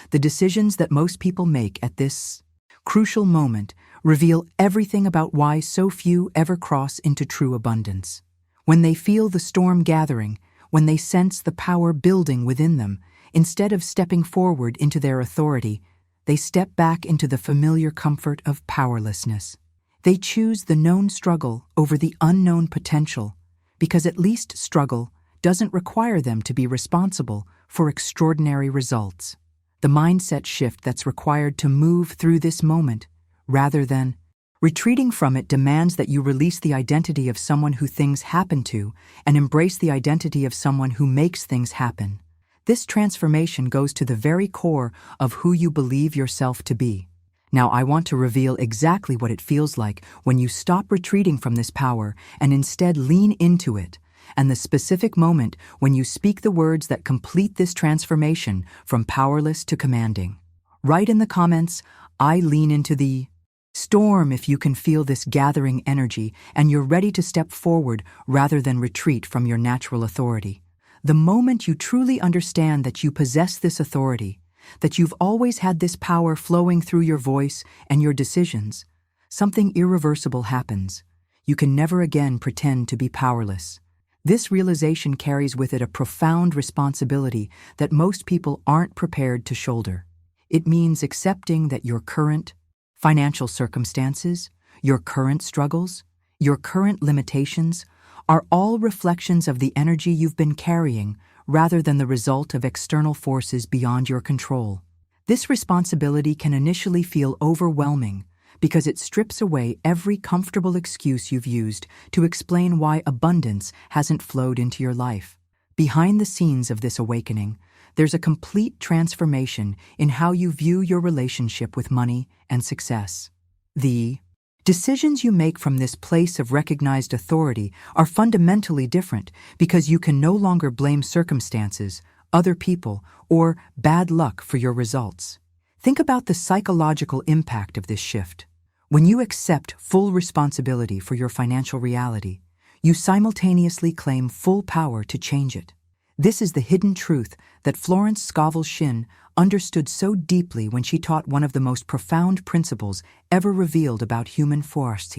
A: The decisions that most people make at this crucial moment reveal everything about why so few ever cross into true abundance. When they feel the storm gathering, when they sense the power building within them, instead of stepping forward into their authority, they step back into the familiar comfort of powerlessness. They choose the known struggle over the unknown potential, because at least struggle doesn't require them to be responsible for extraordinary results. The mindset shift that's required to move through this moment, rather than retreating from it, demands that you release the identity of someone who things happen to and embrace the identity of someone who makes things happen. This transformation goes to the very core of who you believe yourself to be. Now, I want to reveal exactly what it feels like when you stop retreating from this power and instead lean into it, and the specific moment when you speak the words that complete this transformation from powerless to commanding. Write in the comments, "I lean into the storm," if you can feel this gathering energy and you're ready to step forward rather than retreat from your natural authority. The moment you truly understand that you possess this authority, that you've always had this power flowing through your voice and your decisions, something irreversible happens. You can never again pretend to be powerless. This realization carries with it a profound responsibility that most people aren't prepared to shoulder. It means accepting that your current financial circumstances, your current struggles, your current limitations are all reflections of the energy you've been carrying rather than the result of external forces beyond your control. This responsibility can initially feel overwhelming because it strips away every comfortable excuse you've used to explain why abundance hasn't flowed into your life. Behind the scenes of this awakening, there's a complete transformation in how you view your relationship with money and success. The decisions you make from this place of recognized authority are fundamentally different because you can no longer blame circumstances, other people, or bad luck for your results. Think about the psychological impact of this shift. When you accept full responsibility for your financial reality, you simultaneously claim full power to change it. This is the hidden truth that Florence Scovel Shinn understood so deeply when she taught one of the most profound principles ever revealed about human force,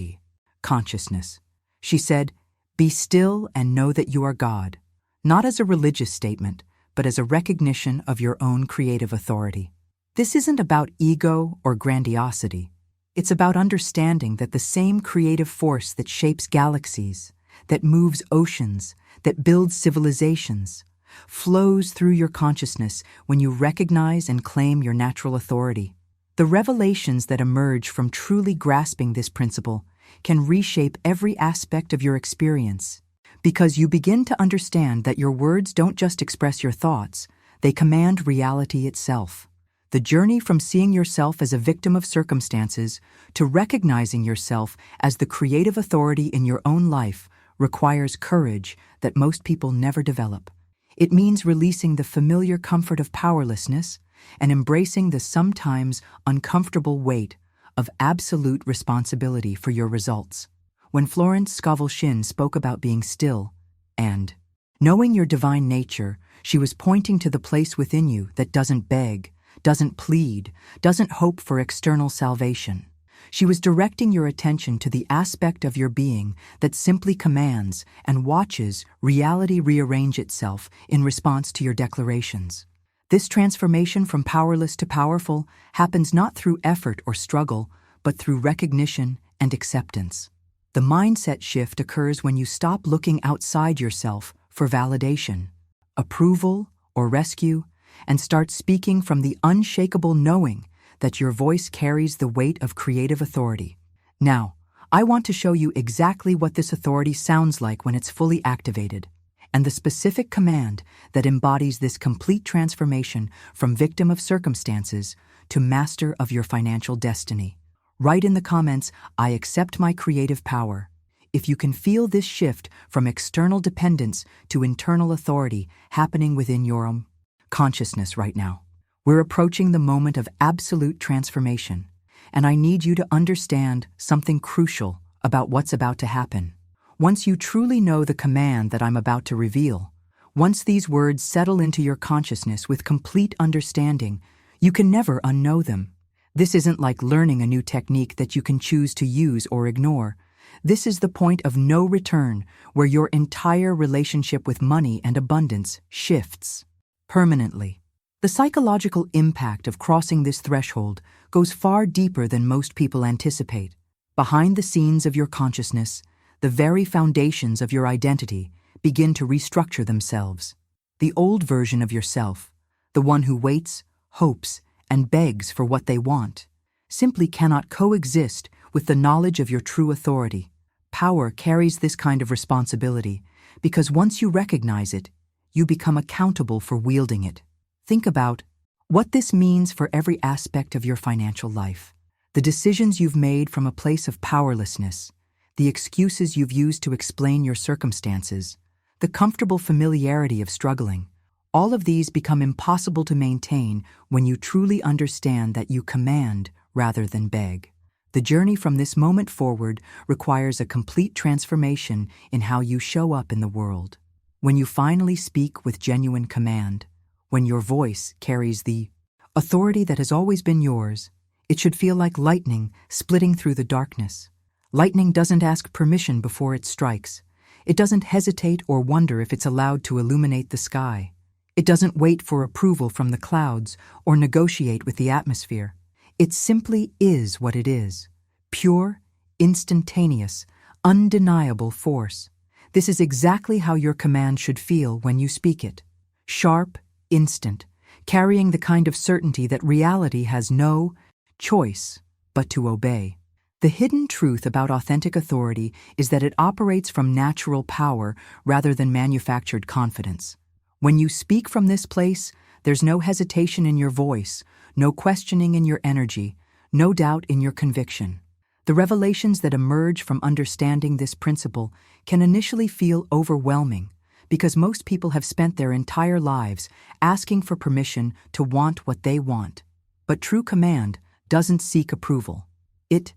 A: consciousness. She said, "Be still and know that you are God," not as a religious statement, but as a recognition of your own creative authority. This isn't about ego or grandiosity. It's about understanding that the same creative force that shapes galaxies, that moves oceans, that builds civilizations, flows through your consciousness when you recognize and claim your natural authority. The revelations that emerge from truly grasping this principle can reshape every aspect of your experience, because you begin to understand that your words don't just express your thoughts, they command reality itself. The journey from seeing yourself as a victim of circumstances to recognizing yourself as the creative authority in your own life requires courage that most people never develop. It means releasing the familiar comfort of powerlessness and embracing the sometimes uncomfortable weight of absolute responsibility for your results. When Florence Scovel Shinn spoke about being still and knowing your divine nature, she was pointing to the place within you that doesn't beg, doesn't plead, doesn't hope for external salvation. She was directing your attention to the aspect of your being that simply commands and watches reality rearrange itself in response to your declarations. This transformation from powerless to powerful happens not through effort or struggle, but through recognition and acceptance. The mindset shift occurs when you stop looking outside yourself for validation, approval, or rescue, and start speaking from the unshakable knowing that your voice carries the weight of creative authority. Now, I want to show you exactly what this authority sounds like when it's fully activated, and the specific command that embodies this complete transformation from victim of circumstances to master of your financial destiny. Write in the comments, "I accept my creative power," if you can feel this shift from external dependence to internal authority happening within your own consciousness right now. We're approaching the moment of absolute transformation, and I need you to understand something crucial about what's about to happen. Once you truly know the command that I'm about to reveal, once these words settle into your consciousness with complete understanding, you can never unknow them. This isn't like learning a new technique that you can choose to use or ignore. This is the point of no return, where your entire relationship with money and abundance shifts permanently. The psychological impact of crossing this threshold goes far deeper than most people anticipate. Behind the scenes of your consciousness, the very foundations of your identity begin to restructure themselves. The old version of yourself, the one who waits, hopes, and begs for what they want, simply cannot coexist with the knowledge of your true authority. Power carries this kind of responsibility because once you recognize it, you become accountable for wielding it. Think about what this means for every aspect of your financial life. The decisions you've made from a place of powerlessness, the excuses you've used to explain your circumstances, the comfortable familiarity of struggling, all of these become impossible to maintain when you truly understand that you command rather than beg. The journey from this moment forward requires a complete transformation in how you show up in the world. When you finally speak with genuine command, when your voice carries the authority that has always been yours, it should feel like lightning splitting through the darkness. Lightning doesn't ask permission before it strikes. It doesn't hesitate or wonder if it's allowed to illuminate the sky. It doesn't wait for approval from the clouds or negotiate with the atmosphere. It simply is what it is. Pure, instantaneous, undeniable force. This is exactly how your command should feel when you speak it. Sharp, instant, carrying the kind of certainty that reality has no choice but to obey. The hidden truth about authentic authority is that it operates from natural power rather than manufactured confidence. When you speak from this place, there's no hesitation in your voice, no questioning in your energy, no doubt in your conviction. The revelations that emerge from understanding this principle can initially feel overwhelming because most people have spent their entire lives asking for permission to want what they want. But true command doesn't seek approval. It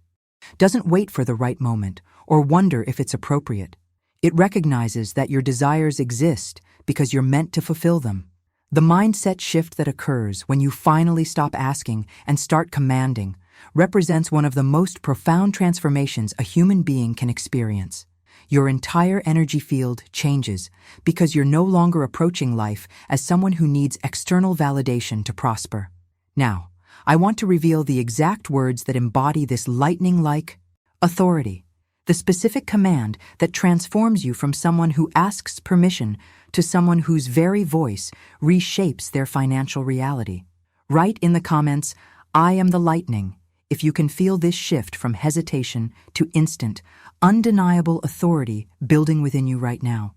A: doesn't wait for the right moment or wonder if it's appropriate. It recognizes that your desires exist because you're meant to fulfill them. The mindset shift that occurs when you finally stop asking and start commanding represents one of the most profound transformations a human being can experience. Your entire energy field changes because you're no longer approaching life as someone who needs external validation to prosper. Now, I want to reveal the exact words that embody this lightning-like authority, the specific command that transforms you from someone who asks permission to someone whose very voice reshapes their financial reality. Write in the comments, "I am the lightning," if you can feel this shift from hesitation to instant, undeniable authority building within you right now.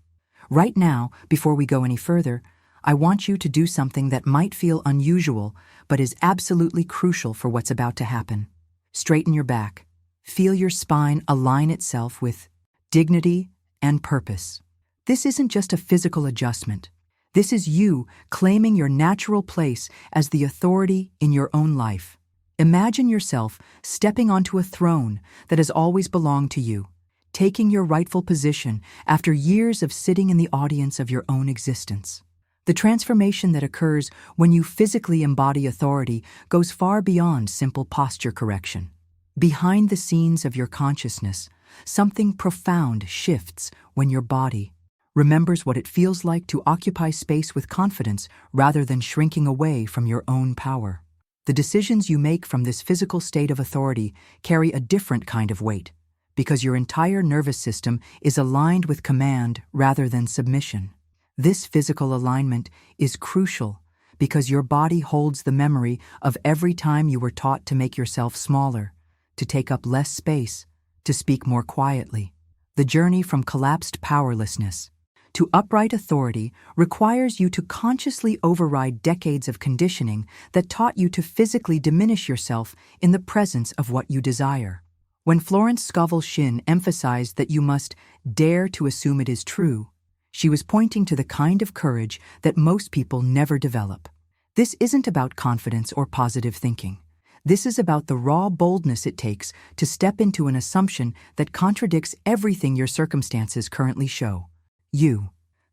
A: Right now, before we go any further, I want you to do something that might feel unusual, but is absolutely crucial for what's about to happen. Straighten your back. Feel your spine align itself with dignity and purpose. This isn't just a physical adjustment. This is you claiming your natural place as the authority in your own life. Imagine yourself stepping onto a throne that has always belonged to you, taking your rightful position after years of sitting in the audience of your own existence. The transformation that occurs when you physically embody authority goes far beyond simple posture correction. Behind the scenes of your consciousness, something profound shifts when your body remembers what it feels like to occupy space with confidence rather than shrinking away from your own power. The decisions you make from this physical state of authority carry a different kind of weight, because your entire nervous system is aligned with command rather than submission. This physical alignment is crucial because your body holds the memory of every time you were taught to make yourself smaller, to take up less space, to speak more quietly. The journey from collapsed powerlessness to upright authority requires you to consciously override decades of conditioning that taught you to physically diminish yourself in the presence of what you desire. When Florence Scovel Shinn emphasized that you must dare to assume it is true, she was pointing to the kind of courage that most people never develop. This isn't about confidence or positive thinking. This is about the raw boldness it takes to step into an assumption that contradicts everything your circumstances currently show.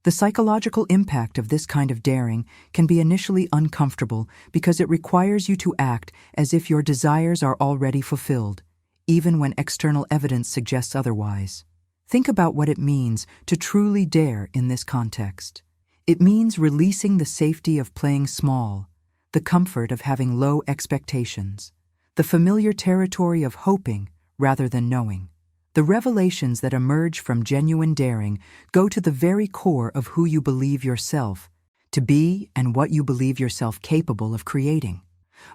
A: The psychological impact of this kind of daring can be initially uncomfortable because it requires you to act as if your desires are already fulfilled, even when external evidence suggests otherwise. Think about what it means to truly dare in this context. It means releasing the safety of playing small, the comfort of having low expectations, the familiar territory of hoping rather than knowing. The revelations that emerge from genuine daring go to the very core of who you believe yourself to be and what you believe yourself capable of creating.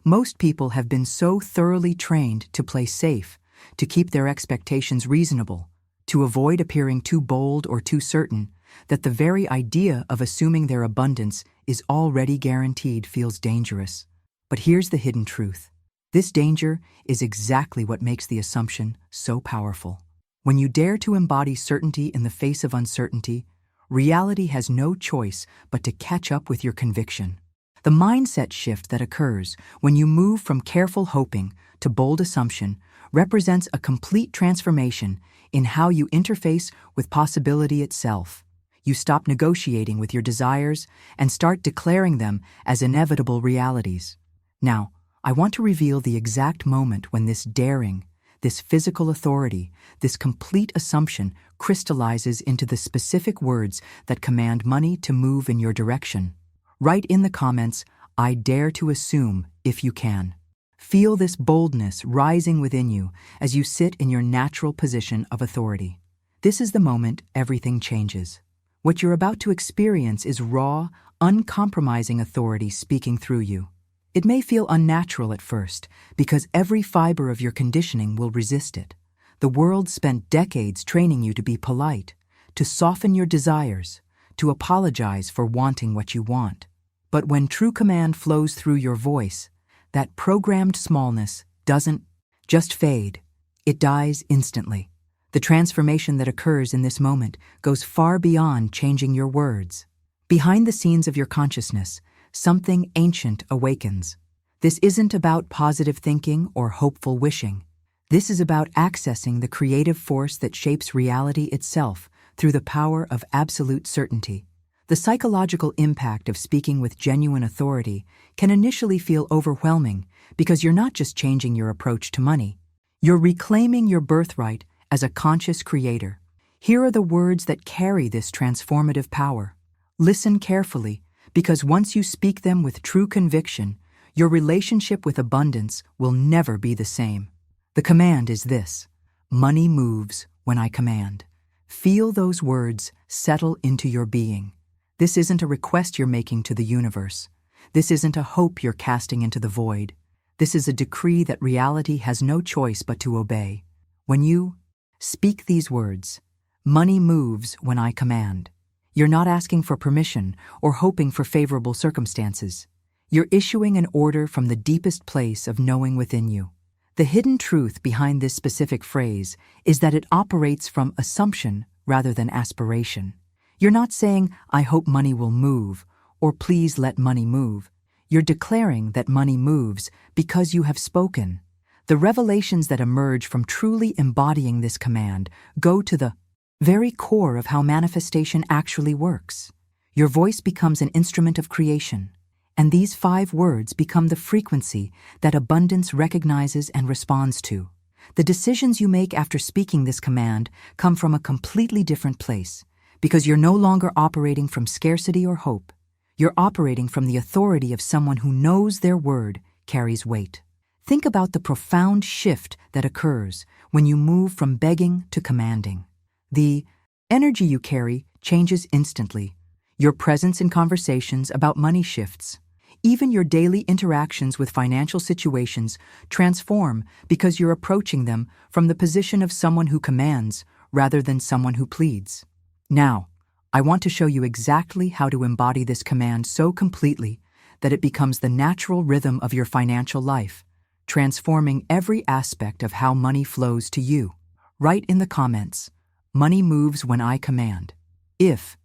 A: Most people have been so thoroughly trained to play safe, to keep their expectations reasonable, to avoid appearing too bold or too certain, that the very idea of assuming their abundance is already guaranteed feels dangerous. But here's the hidden truth. This danger is exactly what makes the assumption so powerful. When you dare to embody certainty in the face of uncertainty, reality has no choice but to catch up with your conviction. The mindset shift that occurs when you move from careful hoping to bold assumption represents a complete transformation in how you interface with possibility itself. You stop negotiating with your desires and start declaring them as inevitable realities. Now, I want to reveal the exact moment when this daring, this physical authority, this complete assumption crystallizes into the specific words that command money to move in your direction. Write in the comments, "I dare to assume," if you can. Feel this boldness rising within you as you sit in your natural position of authority. This is the moment everything changes. What you're about to experience is raw, uncompromising authority speaking through you. It may feel unnatural at first, because every fiber of your conditioning will resist it. The world spent decades training you to be polite, to soften your desires, to apologize for wanting what you want. But when true command flows through your voice, that programmed smallness doesn't just fade. It dies instantly. The transformation that occurs in this moment goes far beyond changing your words. Behind the scenes of your consciousness, something ancient awakens. This isn't about positive thinking or hopeful wishing. This is about accessing the creative force that shapes reality itself through the power of absolute certainty. The psychological impact of speaking with genuine authority can initially feel overwhelming because you're not just changing your approach to money. You're reclaiming your birthright as a conscious creator. Here are the words that carry this transformative power. Listen carefully, because once you speak them with true conviction, your relationship with abundance will never be the same. The command is this: money moves when I command. Feel those words settle into your being. This isn't a request you're making to the universe. This isn't a hope you're casting into the void. This is a decree that reality has no choice but to obey. When you speak these words, money moves when I command. You're not asking for permission or hoping for favorable circumstances. You're issuing an order from the deepest place of knowing within you. The hidden truth behind this specific phrase is that it operates from assumption rather than aspiration. You're not saying, I hope money will move, or please let money move. You're declaring that money moves because you have spoken. The revelations that emerge from truly embodying this command go to the very core of how manifestation actually works. Your voice becomes an instrument of creation, and these 5 words become the frequency that abundance recognizes and responds to. The decisions you make after speaking this command come from a completely different place, because you're no longer operating from scarcity or hope. You're operating from the authority of someone who knows their word carries weight. Think about the profound shift that occurs when you move from begging to commanding. The energy you carry changes instantly. Your presence in conversations about money shifts. Even your daily interactions with financial situations transform because you're approaching them from the position of someone who commands rather than someone who pleads. Now, I want to show you exactly how to embody this command so completely that it becomes the natural rhythm of your financial life, transforming every aspect of how money flows to you. Write in the comments, money moves when I command. If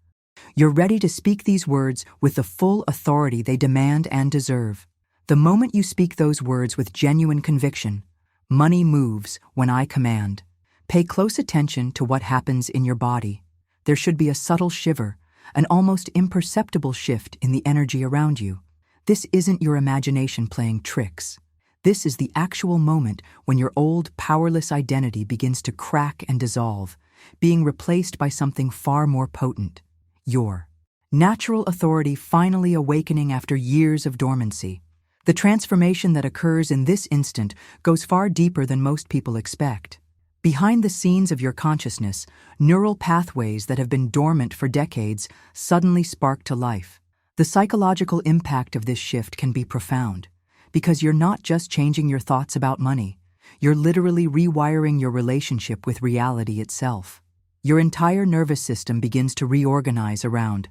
A: you're ready to speak these words with the full authority they demand and deserve. The moment you speak those words with genuine conviction, money moves when I command. Pay close attention to what happens in your body. There should be a subtle shiver, an almost imperceptible shift in the energy around you. This isn't your imagination playing tricks. This is the actual moment when your old, powerless identity begins to crack and dissolve, being replaced by something far more potent. Your natural authority finally awakening after years of dormancy. The transformation that occurs in this instant goes far deeper than most people expect. Behind the scenes of your consciousness, neural pathways that have been dormant for decades suddenly spark to life. The psychological impact of this shift can be profound, because you're not just changing your thoughts about money, you're literally rewiring your relationship with reality itself. Your entire nervous system begins to reorganize around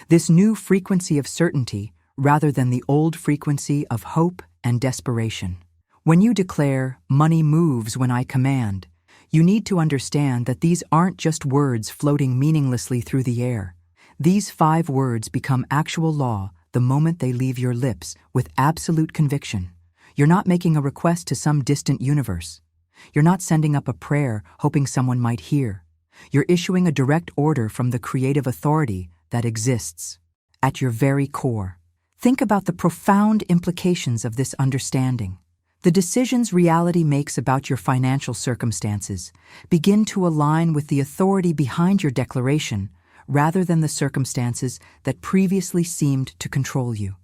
A: this new frequency of certainty rather than the old frequency of hope and desperation. When you declare, money moves when I command, you need to understand that these aren't just words floating meaninglessly through the air. These 5 words become actual law the moment they leave your lips with absolute conviction. You're not making a request to some distant universe. You're not sending up a prayer hoping someone might hear. You're issuing a direct order from the creative authority that exists at your very core. Think about the profound implications of this understanding. The decisions reality makes about your financial circumstances begin to align with the authority behind your declaration rather than the circumstances that previously seemed to control you.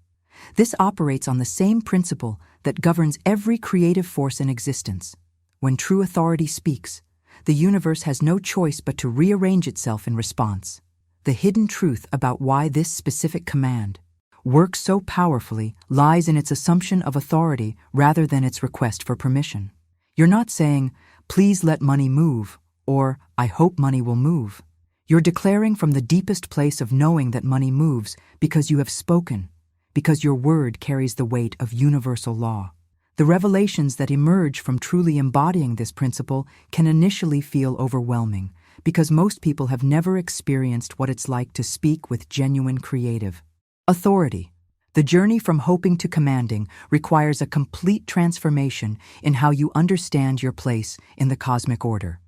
A: This operates on the same principle that governs every creative force in existence. When true authority speaks, the universe has no choice but to rearrange itself in response. The hidden truth about why this specific command works so powerfully lies in its assumption of authority rather than its request for permission. You're not saying, "Please let money move," or "I hope money will move." You're declaring from the deepest place of knowing that money moves because you have spoken, because your word carries the weight of universal law. The revelations that emerge from truly embodying this principle can initially feel overwhelming because most people have never experienced what it's like to speak with genuine creative authority. The journey from hoping to commanding requires a complete transformation in how you understand your place in the cosmic order.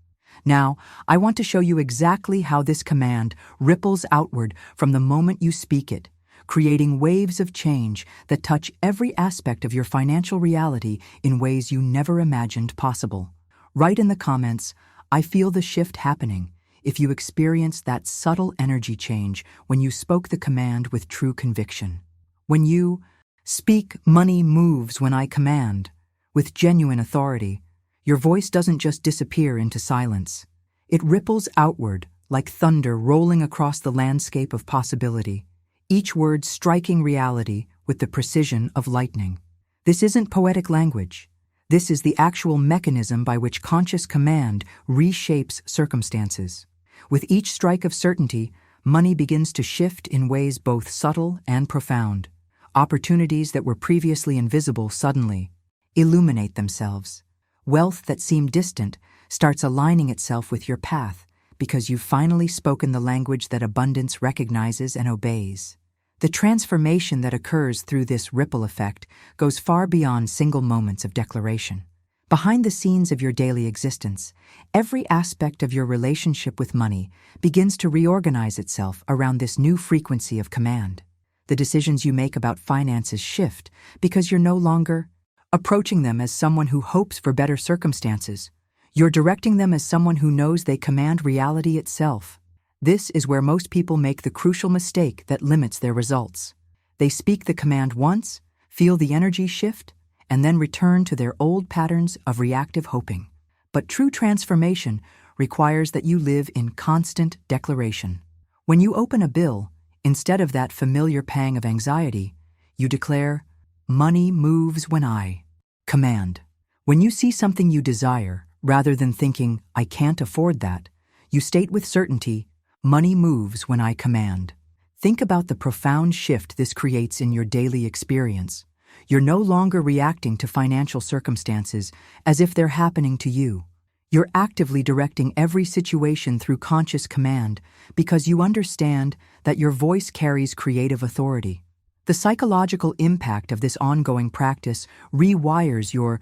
A: Now, I want to show you exactly how this command ripples outward from the moment you speak it, creating waves of change that touch every aspect of your financial reality in ways you never imagined possible. Write in the comments, "I feel the shift happening," if you experienced that subtle energy change when you spoke the command with true conviction. When you speak, "Money moves when I command," with genuine authority, your voice doesn't just disappear into silence. It ripples outward like thunder rolling across the landscape of possibility, each word striking reality with the precision of lightning. This isn't poetic language. This is the actual mechanism by which conscious command reshapes circumstances. With each strike of certainty, money begins to shift in ways both subtle and profound. Opportunities that were previously invisible suddenly illuminate themselves. Wealth that seemed distant starts aligning itself with your path because you've finally spoken the language that abundance recognizes and obeys. The transformation that occurs through this ripple effect goes far beyond single moments of declaration. Behind the scenes of your daily existence, every aspect of your relationship with money begins to reorganize itself around this new frequency of command. The decisions you make about finances shift because you're no longer approaching them as someone who hopes for better circumstances. You're directing them as someone who knows they command reality itself. This is where most people make the crucial mistake that limits their results. They speak the command once, feel the energy shift, and then return to their old patterns of reactive hoping. But true transformation requires that you live in constant declaration. When you open a bill, instead of that familiar pang of anxiety, you declare, "Money moves when I command." When you see something you desire, rather than thinking, "I can't afford that," you state with certainty, "Money moves when I command." Think about the profound shift this creates in your daily experience. You're no longer reacting to financial circumstances as if they're happening to you. You're actively directing every situation through conscious command because you understand that your voice carries creative authority. The psychological impact of this ongoing practice rewires your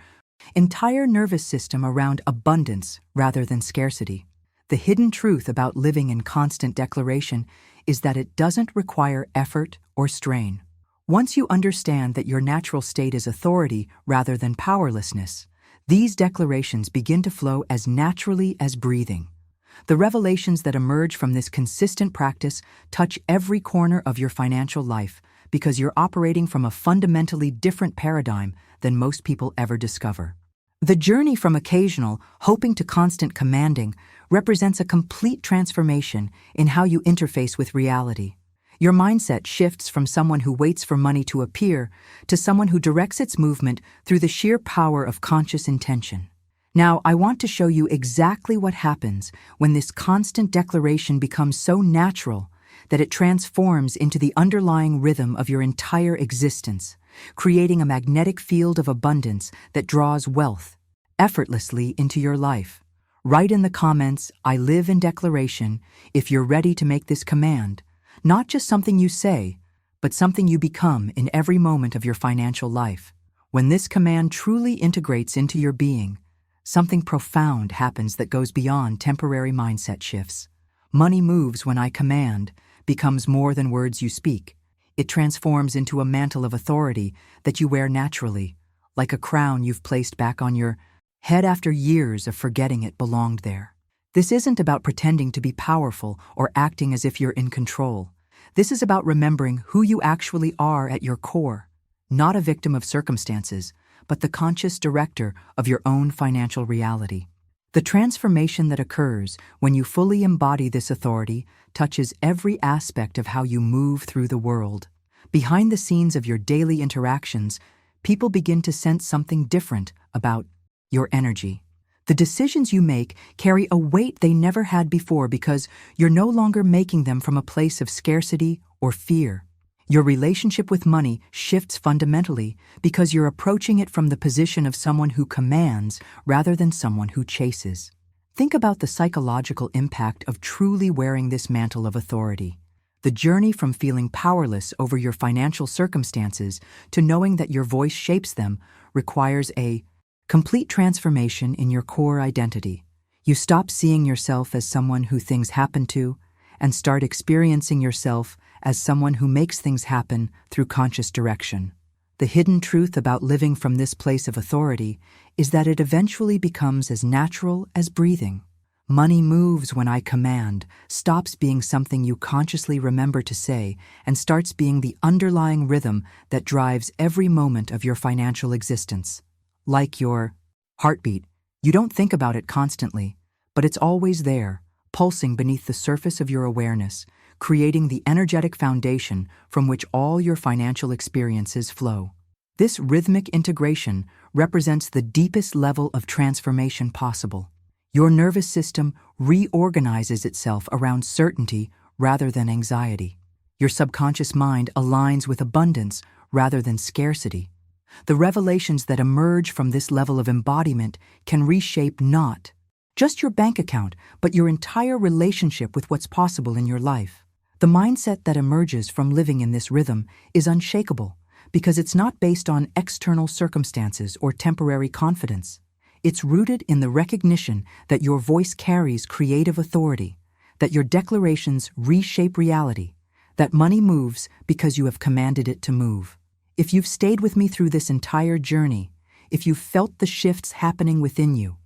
A: entire nervous system around abundance rather than scarcity. The hidden truth about living in constant declaration is that it doesn't require effort or strain. Once you understand that your natural state is authority rather than powerlessness, these declarations begin to flow as naturally as breathing. The revelations that emerge from this consistent practice touch every corner of your financial life because you're operating from a fundamentally different paradigm than most people ever discover. The journey from occasional, hoping to constant commanding represents a complete transformation in how you interface with reality. Your mindset shifts from someone who waits for money to appear to someone who directs its movement through the sheer power of conscious intention. Now, I want to show you exactly what happens when this constant declaration becomes so natural that it transforms into the underlying rhythm of your entire existence, creating a magnetic field of abundance that draws wealth effortlessly into your life. Write in the comments, "I live in declaration," if you're ready to make this command not just something you say, but something you become in every moment of your financial life. When this command truly integrates into your being, something profound happens that goes beyond temporary mindset shifts. "Money moves when I command" becomes more than words you speak. It transforms into a mantle of authority that you wear naturally, like a crown you've placed back on your head after years of forgetting it belonged there. This isn't about pretending to be powerful or acting as if you're in control. This is about remembering who you actually are at your core, not a victim of circumstances, but the conscious director of your own financial reality. The transformation that occurs when you fully embody this authority touches every aspect of how you move through the world. Behind the scenes of your daily interactions, people begin to sense something different about your energy. The decisions you make carry a weight they never had before because you're no longer making them from a place of scarcity or fear. Your relationship with money shifts fundamentally because you're approaching it from the position of someone who commands rather than someone who chases. Think about the psychological impact of truly wearing this mantle of authority. The journey from feeling powerless over your financial circumstances to knowing that your voice shapes them requires a complete transformation in your core identity. You stop seeing yourself as someone who things happen to and start experiencing yourself as someone who makes things happen through conscious direction. The hidden truth about living from this place of authority is that it eventually becomes as natural as breathing. Money moves when I command, stops being something you consciously remember to say, and starts being the underlying rhythm that drives every moment of your financial existence. Like your heartbeat, you don't think about it constantly, but it's always there, pulsing beneath the surface of your awareness, creating the energetic foundation from which all your financial experiences flow. This rhythmic integration represents the deepest level of transformation possible. Your nervous system reorganizes itself around certainty rather than anxiety. Your subconscious mind aligns with abundance rather than scarcity. The revelations that emerge from this level of embodiment can reshape not just your bank account, but your entire relationship with what's possible in your life. The mindset that emerges from living in this rhythm is unshakable because it's not based on external circumstances or temporary confidence. It's rooted in the recognition that your voice carries creative authority, that your declarations reshape reality, that money moves because you have commanded it to move. If you've stayed with me through this entire journey, if you've felt the shifts happening within you,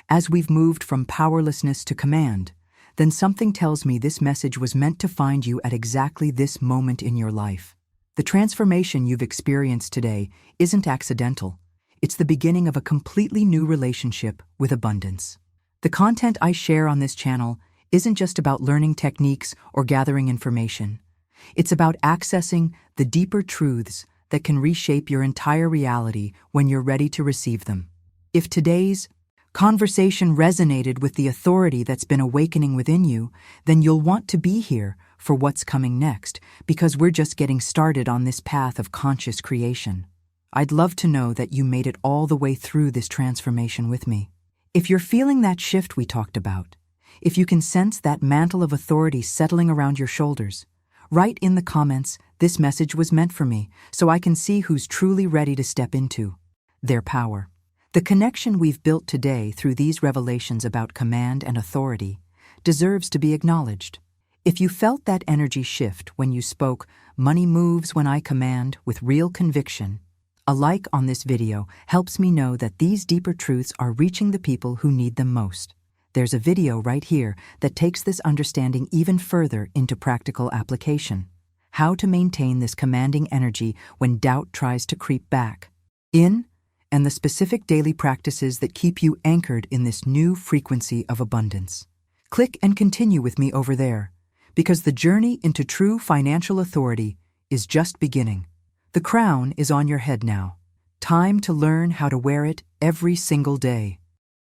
A: as we've moved from powerlessness to command, then something tells me this message was meant to find you at exactly this moment in your life. The transformation you've experienced today isn't accidental. It's the beginning of a completely new relationship with abundance. The content I share on this channel isn't just about learning techniques or gathering information. It's about accessing the deeper truths that can reshape your entire reality when you're ready to receive them. If today's conversation resonated with the authority that's been awakening within you, then you'll want to be here for what's coming next, because we're just getting started on this path of conscious creation. I'd love to know that you made it all the way through this transformation with me. If you're feeling that shift we talked about, if you can sense that mantle of authority settling around your shoulders, write in the comments, "This message was meant for me," so I can see who's truly ready to step into their power. The connection we've built today through these revelations about command and authority deserves to be acknowledged. If you felt that energy shift when you spoke "money moves when I command" with real conviction, a like on this video helps me know that these deeper truths are reaching the people who need them most. There's a video right here that takes this understanding even further into practical application. How to maintain this commanding energy when doubt tries to creep back in, and the specific daily practices that keep you anchored in this new frequency of abundance. Click and continue with me over there, because the journey into true financial authority is just beginning. The crown is on your head now. Time to learn how to wear it every single day.